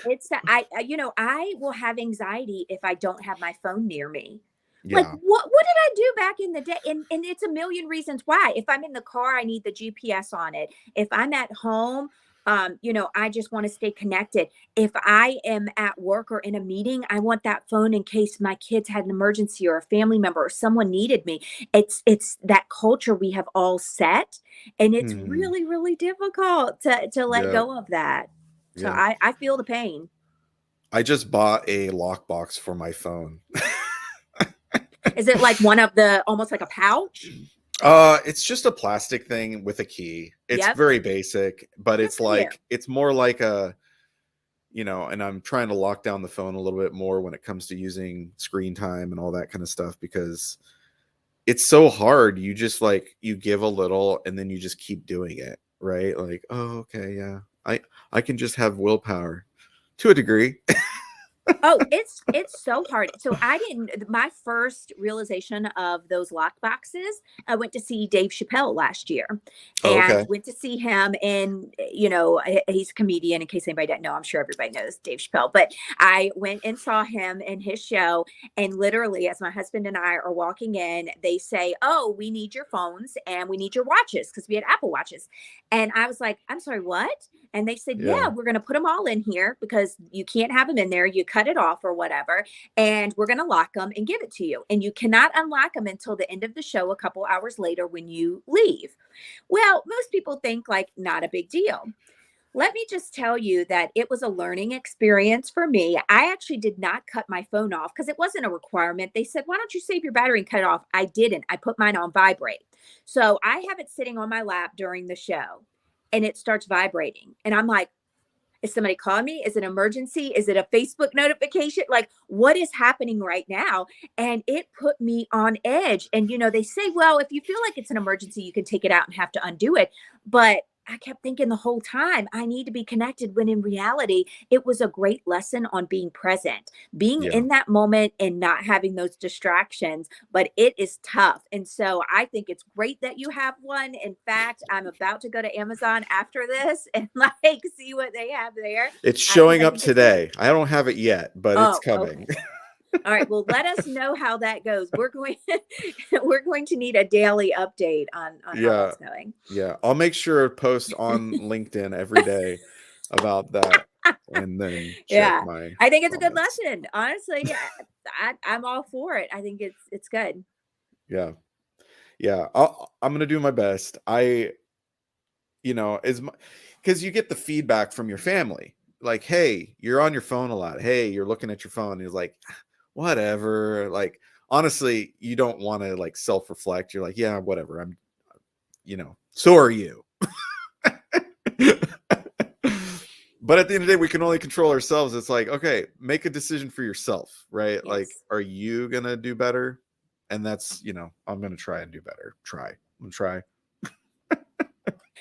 I will have anxiety if I don't have my phone near me. Like, Yeah. what did I do back in the day? And it's a million reasons why. If I'm in the car, I need the GPS on it. If I'm at home, I just want to stay connected. If I am at work or in a meeting, I want that phone in case my kids had an emergency or a family member or someone needed me. It's that culture we have all set, and it's Mhm. really, really difficult to let Yeah. go of that. So Yeah. I feel the pain. I just bought a lockbox for my phone. Is it like one of the almost like a pouch? It's just a plastic thing with a key. It's Yep. very basic, but Good it's for you. like it's more like a, and I'm trying to lock down the phone a little bit more when it comes to using screen time and all that kind of stuff because it's so hard. You just like you give a little and then you just keep doing it, right? Like, oh, okay, yeah. I can just have willpower to a degree. Oh, it's so hard. So I didn't my first realization of those lock boxes, I went to see Dave Chappelle last year Oh, and okay. went to see him and he's a comedian in case anybody doesn't know. I'm sure everybody knows Dave Chappelle, but I went and saw him in his show and literally as my husband and I are walking in, they say, "Oh, we need your phones and we need your watches" because we had Apple watches. And I was like, "I'm sorry, what?" And they said, "Yeah, Yeah. we're going to put them all in here because you can't have them in there. You cut it off or whatever. And we're going to lock them and give it to you. And you cannot unlock them until the end of the show, a couple hours later when you leave." Well, most people think like not a big deal. Let me just tell you that it was a learning experience for me. I actually did not cut my phone off because it wasn't a requirement. They said, "Why don't you save your battery and cut it off?" I didn't. I put mine on vibrate. So I have it sitting on my lap during the show and it starts vibrating. And I'm like, is somebody calling me? Is it an emergency? Is it a Facebook notification? Like, what is happening right now? And it put me on edge. And, they say, well, if you feel like it's an emergency, you can take it out and have to undo it. But I kept thinking the whole time, I need to be connected, when in reality, it was a great lesson on being present, being Yeah. in that moment and not having those distractions. But it is tough. And so I think it's great that you have one. In fact, I'm about to go to Amazon after this and see what they have there It's because showing I up think it's good. today. I don't have it yet, but it's Oh, coming. okay. All right. Well, let us know how that goes. We're going we're going to need a daily update on how Yeah. that's going. Yeah. I'll make sure to post on LinkedIn every day about that and then check Yeah. my I think it's a good comments. lesson. Honestly, I'm all for it. I think it's good. Yeah. Yeah. I'm going to do my best. As because you get the feedback from your family. Like, hey, you're on your phone a lot. Hey, you're looking at your phone. It's like, whatever. Like, honestly, you don't want to like self-reflect. You're like, yeah, whatever. So are you. But at the end of the day, we can only control ourselves. It's like, okay, make a decision for yourself, right? Like, Yes. are you gonna do better? And that's, I'm gonna try and do better. I'm gonna try.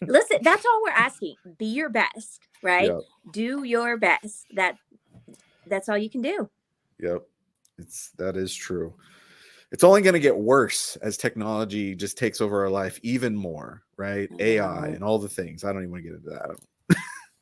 Listen, that's all we're asking. Be your best, right? Yeah. Do your best. That's all you can do. Yep. That is true. It's only going to get worse as technology just takes over our life even more, right? I AI know. and all the things. I don't even want to get into that.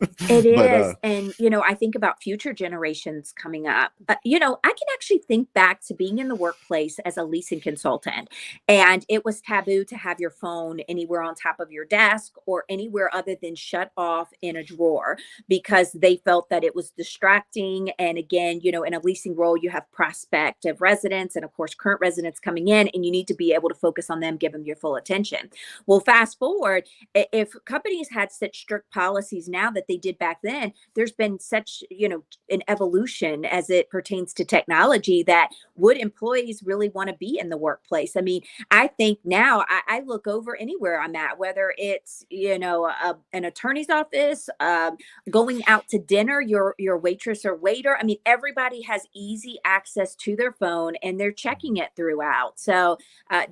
It But is. And, I think about future generations coming up. I can actually think back to being in the workplace as a leasing consultant, and it was taboo to have your phone anywhere on top of your desk or anywhere other than shut off in a drawer because they felt that it was distracting. And again, in a leasing role, you have prospective residents and, of course, current residents coming in, and you need to be able to focus on them, give them your full attention. Well, fast forward, if companies had such strict policies now that they did back then, there's been such, an evolution as it pertains to technology, that would employees really want to be in the workplace? I mean, I think now I look over anywhere I'm at, whether it's, an attorney's office, going out to dinner, your waitress or waiter. I mean, everybody has easy access to their phone and they're checking it throughout. So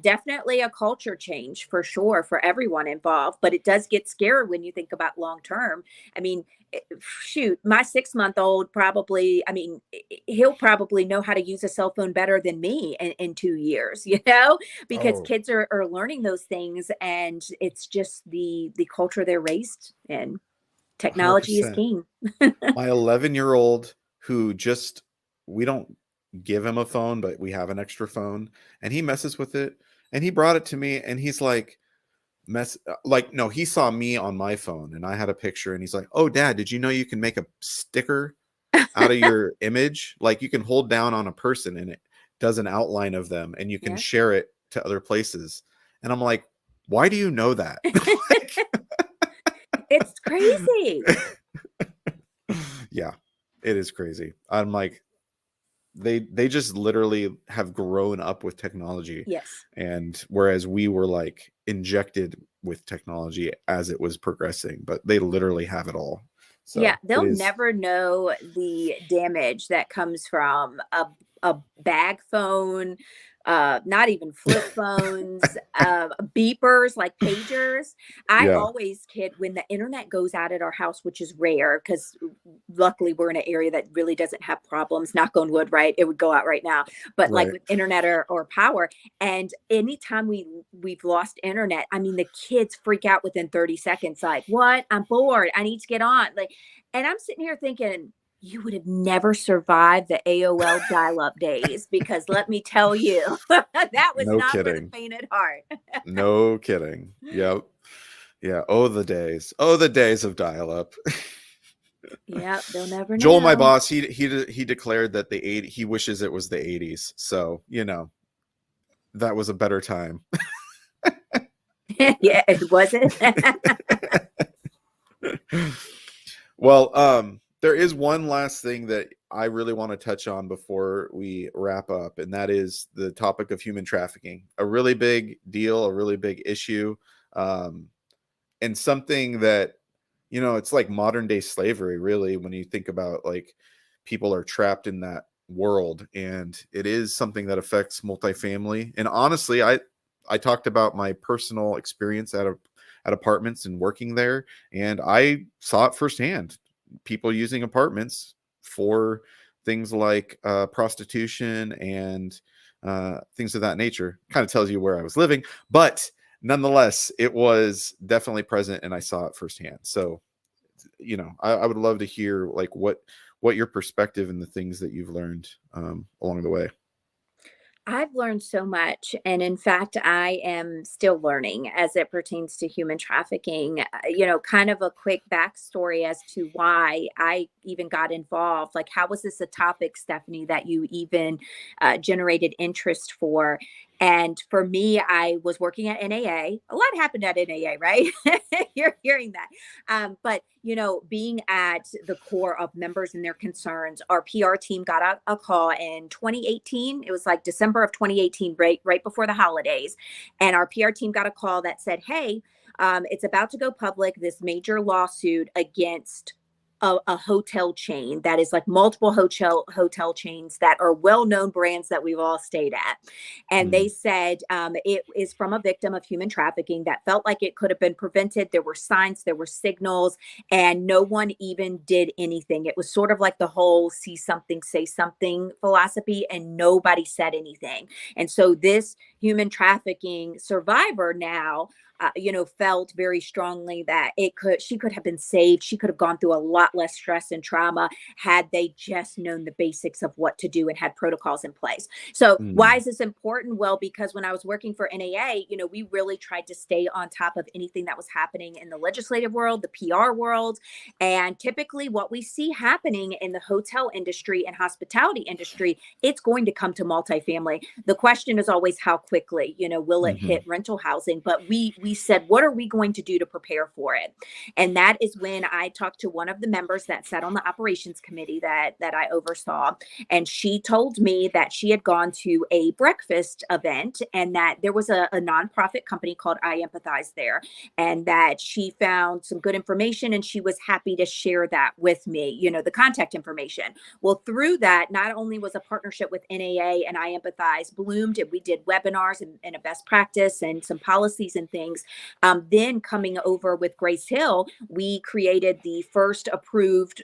definitely a culture change for sure for everyone involved, but it does get scary when you think about long term. I mean, shoot, my 6 month old probably, I mean, he'll probably know how to use a cell phone better than me in 2 years, because oh, kids are learning those things, and it's just the culture they're raised in. Technology is 100%. king. My 11-year-old who we don't give him a phone, but we have an extra phone and he messes with it. And he brought it to me and he's like, no, he saw me on my phone and I had a picture and he's like, oh, Dad, did you know you can make a sticker out of your image? Like you can hold down on a person and it does an outline of them and you can Yeah. share it to other places. And I'm like, why do you know that? It's crazy. Yeah, it is crazy. I'm like, they just literally have grown up with technology, Yes. and whereas we were like injected with technology as it was progressing, but they literally have it all. Yeah, So it they'll is. never know the damage that comes from a bag phone, not even flip phones, beepers like pagers. I Yeah. always kid when the internet goes out at our house, which is rare because luckily we're in an area that really doesn't have problems. Knock on wood, right? It would go out right now. But like Right. with internet or power, and anytime we've lost internet, I mean, the kids freak out within 30 seconds. Like, what? I'm bored. I need to get on. Like, and I'm sitting here thinking, you would have never survived the AOL dial-up days, because let me tell you, that was No not for the kidding. faint at heart. No kidding. Yep. Yeah. Oh, the days. Oh, the days of dial-up. Yep, they'll never Joel, my know. boss, he declared that he wishes it was the 80s. So, that was a better time. Yeah, it wasn't. Well, there is one last thing that I really want to touch on before we wrap up, and that is the topic of human trafficking. A really big deal, a really big issue, um, and something that, it's like modern day slavery, really, when you think about like people are trapped in that world, and it is something that affects multifamily. And honestly, I talked about my personal experience at apartments and working there, and I saw it firsthand. People using apartments for things like prostitution and things of that nature. Kind of tells you where I was living, but nonetheless, it was definitely present, and I saw it firsthand. So, I would love to hear like what your perspective and the things that you've learned along the way. I've learned so much. And in fact, I am still learning as it pertains to human trafficking. Kind of a quick backstory as to why I even got involved. Like, how was this a topic, Stephanie, that you even generated interest for? And for me, I was working at NAA. A lot happened at NAA, right? You're hearing that. But being at the core of members and their concerns, our PR team got a call in 2018. It was like December of 2018, right before the holidays. And our PR team got a call that said, hey, it's about to go public, this major lawsuit against a hotel chain that is like multiple hotel chains that are well-known brands that we've all stayed at. And they Mm, said it is from a victim of human trafficking that felt like it could have been prevented. There were signs, there were signals, and no one even did anything. It was sort of like the whole see something, say something philosophy, and nobody said anything. And so this human trafficking survivor now felt very strongly that she could have been saved. She could have gone through a lot less stress and trauma had they just known the basics of what to do and had protocols in place. So why mm, is this important? Well, because when I was working for NAA, we really tried to stay on top of anything that was happening in the legislative world, the PR world. And typically what we see happening in the hotel industry and hospitality industry, it's going to come to multifamily. The question is always how quickly, will it mhm, hit rental housing? But we said, what are we going to do to prepare for it? And that is when I talked to one of the members that sat on the operations committee that I oversaw. And she told me that she had gone to a breakfast event and that there was a nonprofit company called I Empathize there, and that she found some good information and she was happy to share that with me, the contact information. Well, through that, not only was a partnership with NAA and I Empathize bloomed, and we did webinars and a best practice and some policies and things. Then coming over with Grace Hill, we created the first approved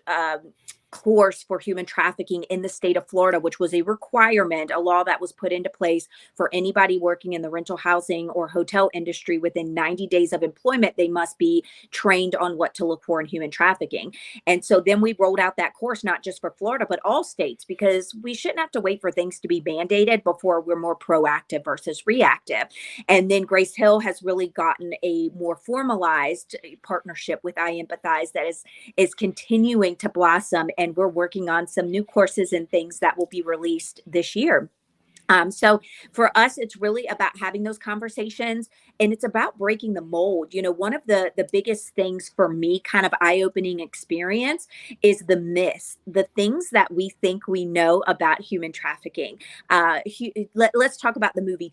course for human trafficking in the state of Florida, which was a requirement, a law that was put into place for anybody working in the rental housing or hotel industry. Within 90 days of employment, they must be trained on what to look for in human trafficking. And so then we rolled out that course, not just for Florida, but all states, because we shouldn't have to wait for things to be band-aided before we're more proactive versus reactive. And then Grace Hill has really gotten a more formalized partnership with I Empathize that is continuing to blossom. And we're working on some new courses and things that will be released this year. So for us, it's really about having those conversations, and it's about breaking the mold. One of the biggest things for me, kind of eye-opening experience, is the myths, the things that we think we know about human trafficking. Let's talk about the movie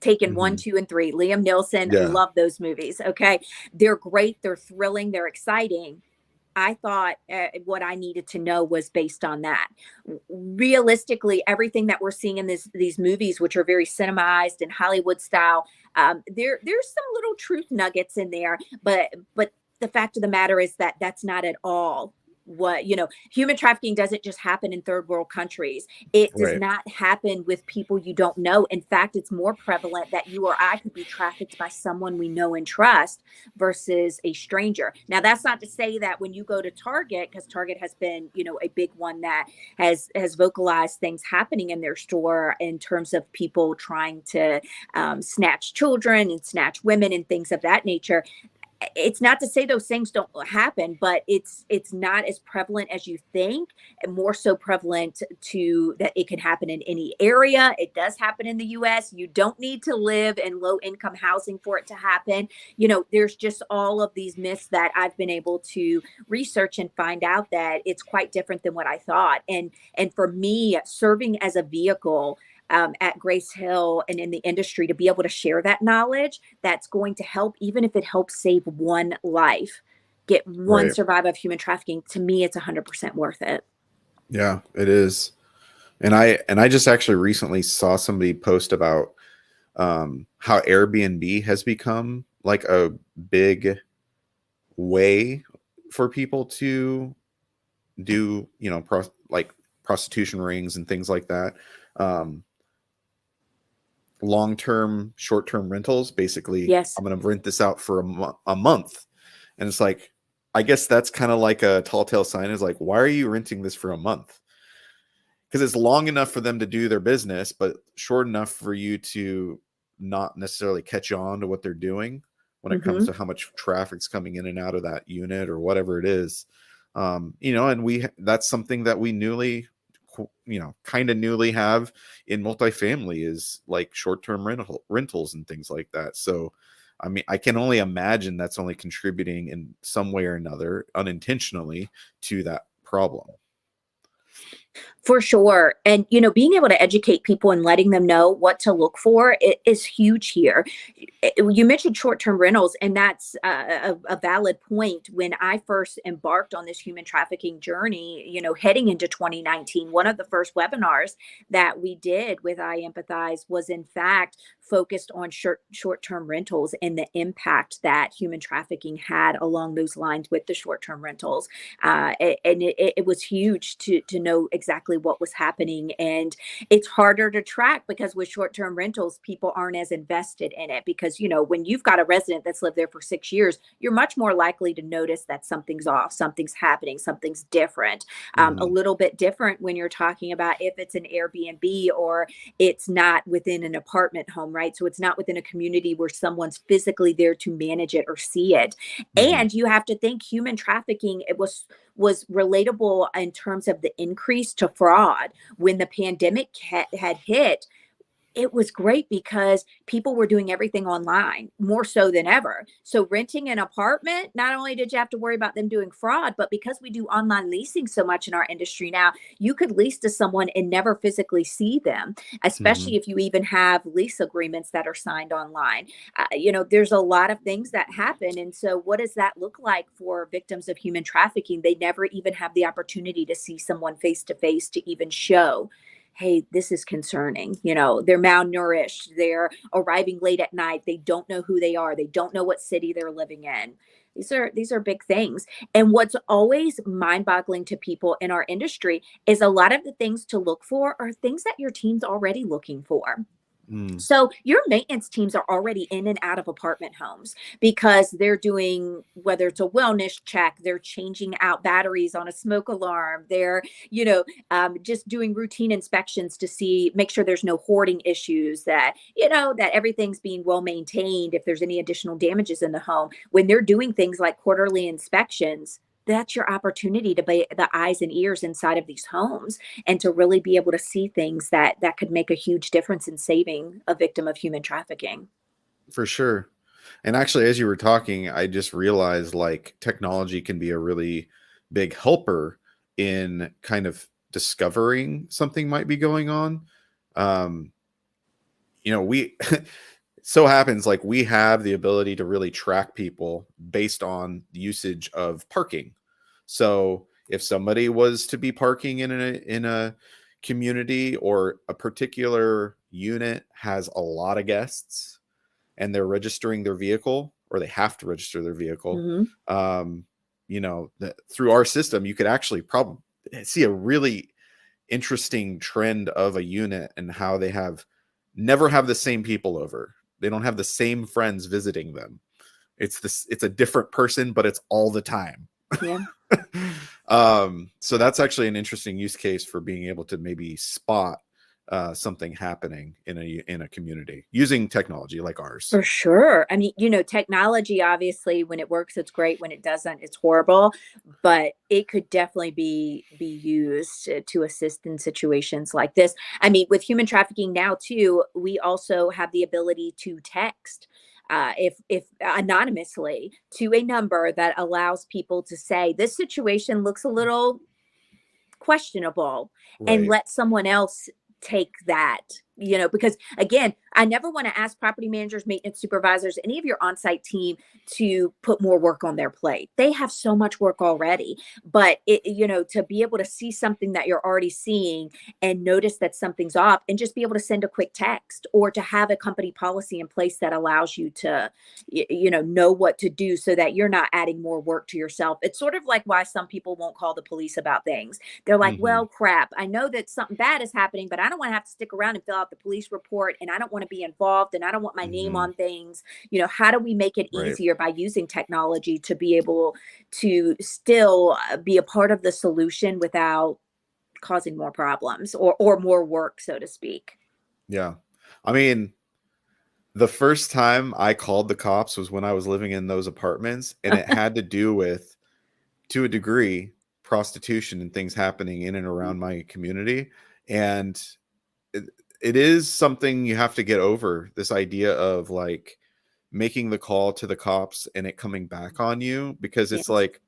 Taken one, mhm. two, and three. Liam Neeson, Yeah, love those movies. Okay. They're great. They're thrilling. They're exciting. I thought what I needed to know was based on that. Realistically, everything that we're seeing in these movies, which are very cinemized and Hollywood style, there's some little truth nuggets in there, but the fact of the matter is that that's not at all what human trafficking doesn't just happen in third world countries. It does right. not happen with people you don't know. In fact, it's more prevalent that you or I could be trafficked by someone we know and trust versus a stranger. Now, that's not to say that when you go to Target, because Target has been, a big one that has vocalized things happening in their store in terms of people trying to snatch children and snatch women and things of that nature. it's not to say those things don't happen, but it's not as prevalent as you think, and more so prevalent to that it can happen in any area. It does happen in the US. You don't need to live in low income housing for it to happen. There's just all of these myths that I've been able to research and find out that it's quite different than what I thought. And for me, serving as a vehicle at Grace Hill and in the industry to be able to share that knowledge, that's going to help, even if it helps save one life, get one Right. survivor of human trafficking. To me, it's 100% worth it. Yeah, it is. And I just actually recently saw somebody post about how Airbnb has become like a big way for people to do, like prostitution rings and things like that. Um, Long-term, short-term rentals. Basically, Yes. I'm going to rent this out for a month, and it's like, I guess that's kind of like a tall tale sign. Is like, why are you renting this for a month? Because it's long enough for them to do their business, but short enough for you to not necessarily catch on to what they're doing when it comes Mm-hmm. to how much traffic's coming in and out of that unit or whatever it is. And that's something that we kind of newly have in multifamily, is like short-term rentals and things like that. So, I mean, I can only imagine that's only contributing in some way or another unintentionally to that problem. For sure. And, being able to educate people and letting them know what to look for is huge here. You mentioned short-term rentals, and that's a valid point. When I first embarked on this human trafficking journey, heading into 2019, one of the first webinars that we did with I Empathize was in fact focused on short-term rentals and the impact that human trafficking had along those lines with the short-term rentals. And it was huge to know exactly what was happening. And it's harder to track because with short-term rentals, people aren't as invested in it, because when you've got a resident that's lived there for 6 years, you're much more likely to notice that something's off, something's happening, something's different. A Mm-hmm. little bit different when you're talking about if it's an Airbnb or it's not within an apartment home, right? So it's not within a community where someone's physically there to manage it or see it. Mm-hmm. And you have to think human trafficking, it was relatable in terms of the increase to fraud when the pandemic had hit. It was great because people were doing everything online more so than ever. So renting an apartment, not only did you have to worry about them doing fraud, but because we do online leasing so much in our industry now, you could lease to someone and never physically see them, Mm-hmm. especially if you even have lease agreements that are signed online. There's a lot of things that happen. And so what does that look like for victims of human trafficking? They never even have the opportunity to see someone face to face to even show, hey, this is concerning. They're malnourished, they're arriving late at night, they don't know who they are, they don't know what city they're living in. These are big things. And what's always mind-boggling to people in our industry is a lot of the things to look for are things that your team's already looking for. Mm. So your maintenance teams are already in and out of apartment homes because they're doing, whether it's a wellness check, they're changing out batteries on a smoke alarm, they're, just doing routine inspections to make sure there's no hoarding issues, that everything's being well maintained. If there's any additional damages in the home, when they're doing things like quarterly inspections, that's your opportunity to be the eyes and ears inside of these homes and to really be able to see things that could make a huge difference in saving a victim of human trafficking. For sure. And actually, as you were talking, I just realized like technology can be a really big helper in kind of discovering something might be going on. Um, we so happens like we have the ability to really track people based on the usage of parking. So if somebody was to be parking in a community, or a particular unit has a lot of guests and they're registering their vehicle, or they have to register their vehicle, Mm-hmm. through our system, you could actually probably see a really interesting trend of a unit and how they never have the same people over. They don't have the same friends visiting them. It's a different person, but it's all the time. Yeah. So that's actually an interesting use case for being able to maybe spot something happening in a community using technology like ours. For sure. I mean, technology, obviously, when it works, it's great. When it doesn't, it's horrible. But it could definitely be used to assist in situations like this. I mean, with human trafficking now too, we also have the ability to text, if anonymously, to a number that allows people to say this situation looks a little questionable, and Right. let someone else take that, because again, I never want to ask property managers, maintenance supervisors, any of your on-site team to put more work on their plate. They have so much work already. But to be able to see something that you're already seeing and notice that something's off, and just be able to send a quick text, or to have a company policy in place that allows you to know what to do, so that you're not adding more work to yourself. It's sort of like why some people won't call the police about things. They're like, Hmm. well, crap, I know that something bad is happening, but I don't want to have to stick around and fill out the police report, and I don't want to be involved, and I don't want my name Hmm. on things. How do we make it Right. easier by using technology to be able to still be a part of the solution without causing more problems, or more work, so to speak? Yeah. I mean, the first time I called the cops was when I was living in those apartments, and it had to do with, to a degree, prostitution and things happening in and around my community. And it, it is something you have to get over, this idea of like making the call to the cops and it coming back on you, because it's Yes. like,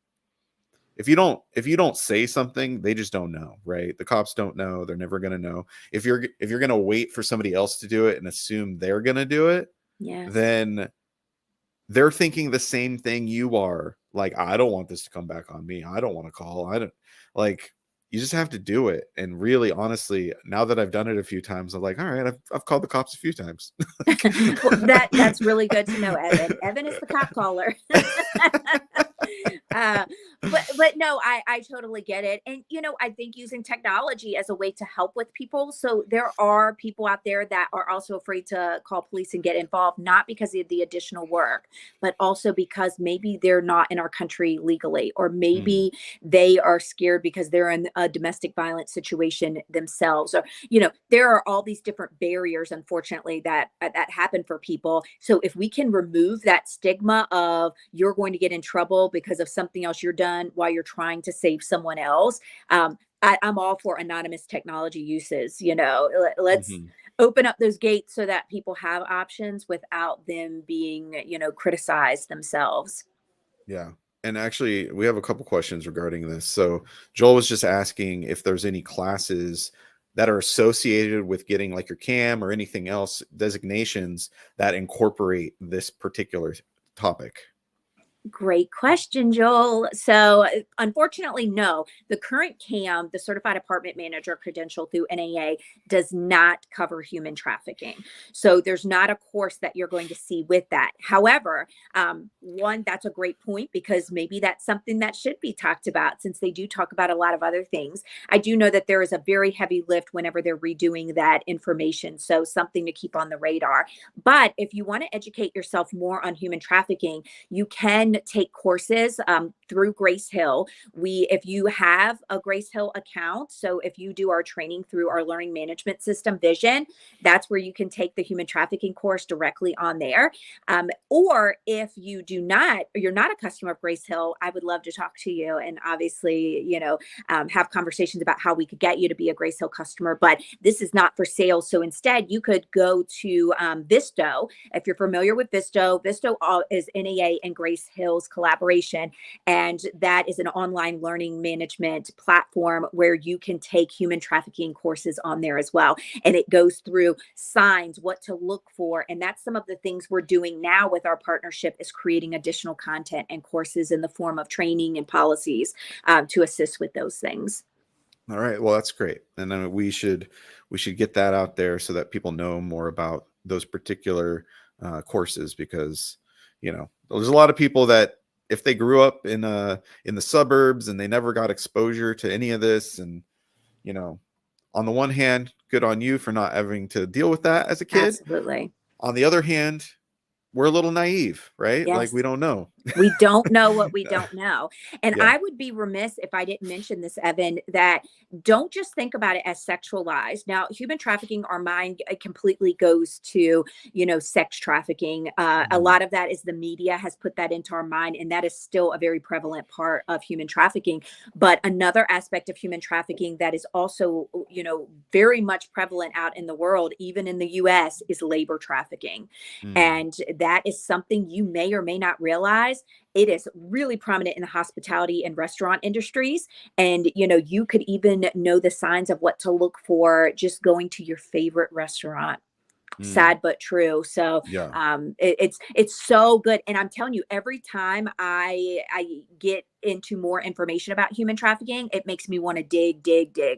if you don't say something, they just don't know, right? The cops don't know, they're never going to know. If you're going to wait for somebody else to do it and assume they're going to do it, Yes. then they're thinking the same thing you are. Like, I don't want this to come back on me. I don't want to call. I don't, like, you just have to do it. And really, honestly, now that I've done it a few times, I'm like, all right, I've called the cops a few times. Well, that's really good to know, Evan. Evan is the cop caller. uh, but no, I totally get it. And I think using technology as a way to help with people. So there are people out there that are also afraid to call police and get involved, not because of the additional work, but also because maybe they're not in our country legally, or Mm, maybe they are scared because they're in a domestic violence situation themselves, or there are all these different barriers, unfortunately, that happen for people. So if we can remove that stigma of you're going to get in trouble because of something else you're done while you're trying to save someone else, I'm all for anonymous technology uses. Let's mhm. open up those gates so that people have options without them being criticized themselves. Yeah. And actually, we have a couple questions regarding this. So Joel was just asking if there's any classes that are associated with getting like your CAM or anything else designations that incorporate this particular topic. Great question, Joel. So, unfortunately, no. The current CAM, the Certified Apartment Manager credential through NAA, does not cover human trafficking. So, there's not a course that you're going to see with that. However, one, that's a great point, because maybe that's something that should be talked about, since they do talk about a lot of other things. I do know that there is a very heavy lift whenever they're redoing that information. So, something to keep on the radar. But if you want to educate yourself more on human trafficking, you can take courses through Grace Hill. If you have a Grace Hill account, so if you do our training through our learning management system, Vision, that's where you can take the human trafficking course directly on there. Or if you do not, or you're not a customer of Grace Hill, I would love to talk to you, and obviously, have conversations about how we could get you to be a Grace Hill customer. But this is not for sale. So instead, you could go to Visto. If you're familiar with Visto, Visto is NAA and Grace Hill's collaboration. And that is an online learning management platform where you can take human trafficking courses on there as well. And it goes through signs, what to look for. And that's some of the things we're doing now with our partnership, is creating additional content and courses in the form of training and policies to assist with those things. All right. Well, that's great. And then we should get that out there so that people know more about those particular courses, because there's a lot of people that, if they grew up in the suburbs and they never got exposure to any of this, and you know on the one hand, good on you for not having to deal with that as a kid. Absolutely. On the other hand, we're a little naive, right? Like, Yes. we don't know. We don't know what we don't know. And Yeah. I would be remiss if I didn't mention this, Evan, that don't just think about it as sexualized. Now, human trafficking, our mind completely goes to, sex trafficking. A Mm, lot of that is the media has put that into our mind, and that is still a very prevalent part of human trafficking. But another aspect of human trafficking that is also, very much prevalent out in the world, even in the US, is labor trafficking. mm, And that is something you may or may not realize. It is really prominent in the hospitality and restaurant industries. And, you could even know the signs of what to look for just going to your favorite restaurant. mm. Sad but true. So Yeah. it's so good, and I'm telling you, every time I get into more information about human trafficking, it makes me want to dig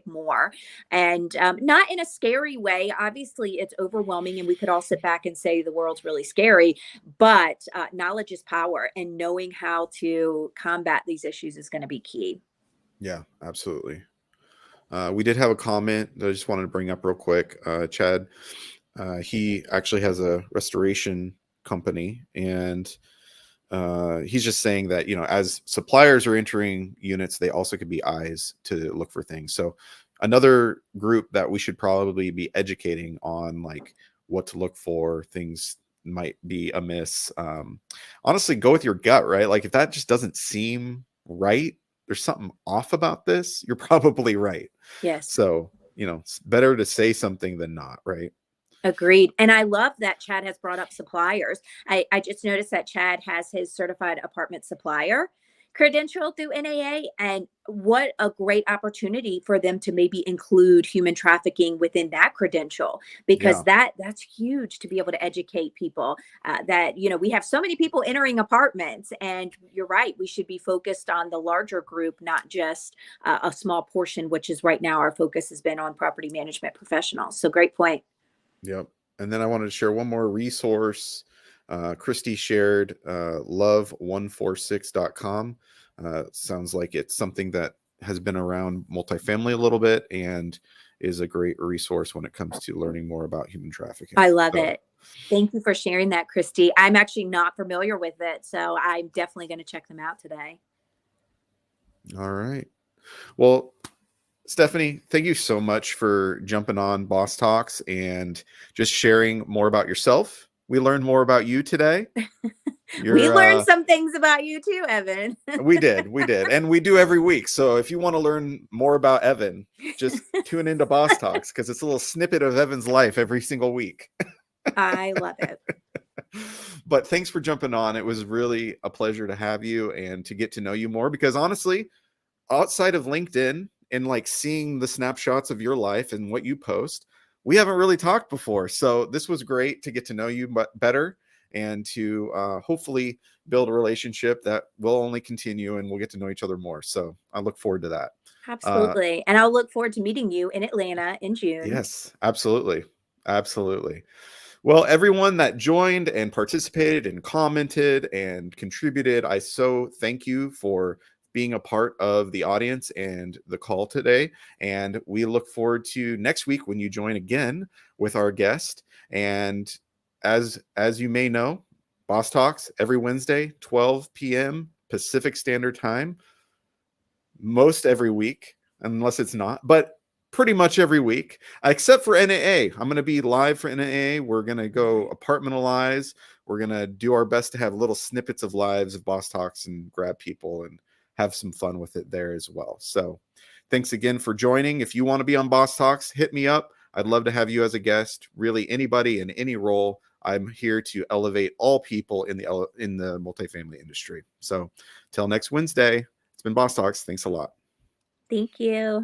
more, and not in a scary way. Obviously, it's overwhelming, and we could all sit back and say the world's really scary, but knowledge is power, and knowing how to combat these issues is going to be key. Yeah, absolutely. We did have a comment that I just wanted to bring up real quick. Chad, he actually has a restoration company, and he's just saying that, as suppliers are entering units, they also could be eyes to look for things. So another group that we should probably be educating on, like, what to look for, things might be amiss. Honestly, go with your gut, right? Like, if that just doesn't seem right, there's something off about this, you're probably right. Yes. So, it's better to say something than not, right? Agreed. And I love that Chad has brought up suppliers. I just noticed that Chad has his certified apartment supplier credential through NAA. And what a great opportunity for them to maybe include human trafficking within that credential, because Yeah. that's huge to be able to educate people that, we have so many people entering apartments. And you're right, we should be focused on the larger group, not just a small portion, which is right now our focus has been on property management professionals. So great point. Yep. And then I wanted to share one more resource. Christy shared love146.com. Sounds like it's something that has been around multifamily a little bit and is a great resource when it comes to learning more about human trafficking. I love So, it. Thank you for sharing that, Christy. I'm actually not familiar with it, so I'm definitely going to check them out today. all right. Well, Stephanie, thank you so much for jumping on Boss Talks and just sharing more about yourself. We learned more about you today. We You're learned some things about you too, Evan. we did, and we do every week. So if you want to learn more about Evan, just tune into Boss Talks, because it's a little snippet of Evan's life every single week. I love it. But thanks for jumping on. It was really a pleasure to have you and to get to know you more, because honestly, outside of LinkedIn and like seeing the snapshots of your life and what you post, we haven't really talked before. So this was great to get to know you better, and to hopefully build a relationship that will only continue, and we'll get to know each other more. So I look forward to that. Uh, Absolutely. And I'll look forward to meeting you in Atlanta in June. yes, absolutely. Absolutely. Well, everyone that joined and participated and commented and contributed, I so thank you for being a part of the audience and the call today. And we look forward to next week when you join again with our guest. And as you may know, Boss Talks every Wednesday, 12 p.m. Pacific Standard Time, most every week, unless it's not, but pretty much every week, except for NAA. I'm going to be live for NAA. We're going to go apartmentalize. We're going to do our best to have little snippets of lives of Boss Talks and grab people and have some fun with it there as well. So thanks again for joining. If you want to be on Boss Talks, hit me up. I'd love to have you as a guest. Really, anybody in any role. I'm here to elevate all people in the multifamily industry. So till next Wednesday, it's been Boss Talks. Thanks a lot. Thank you.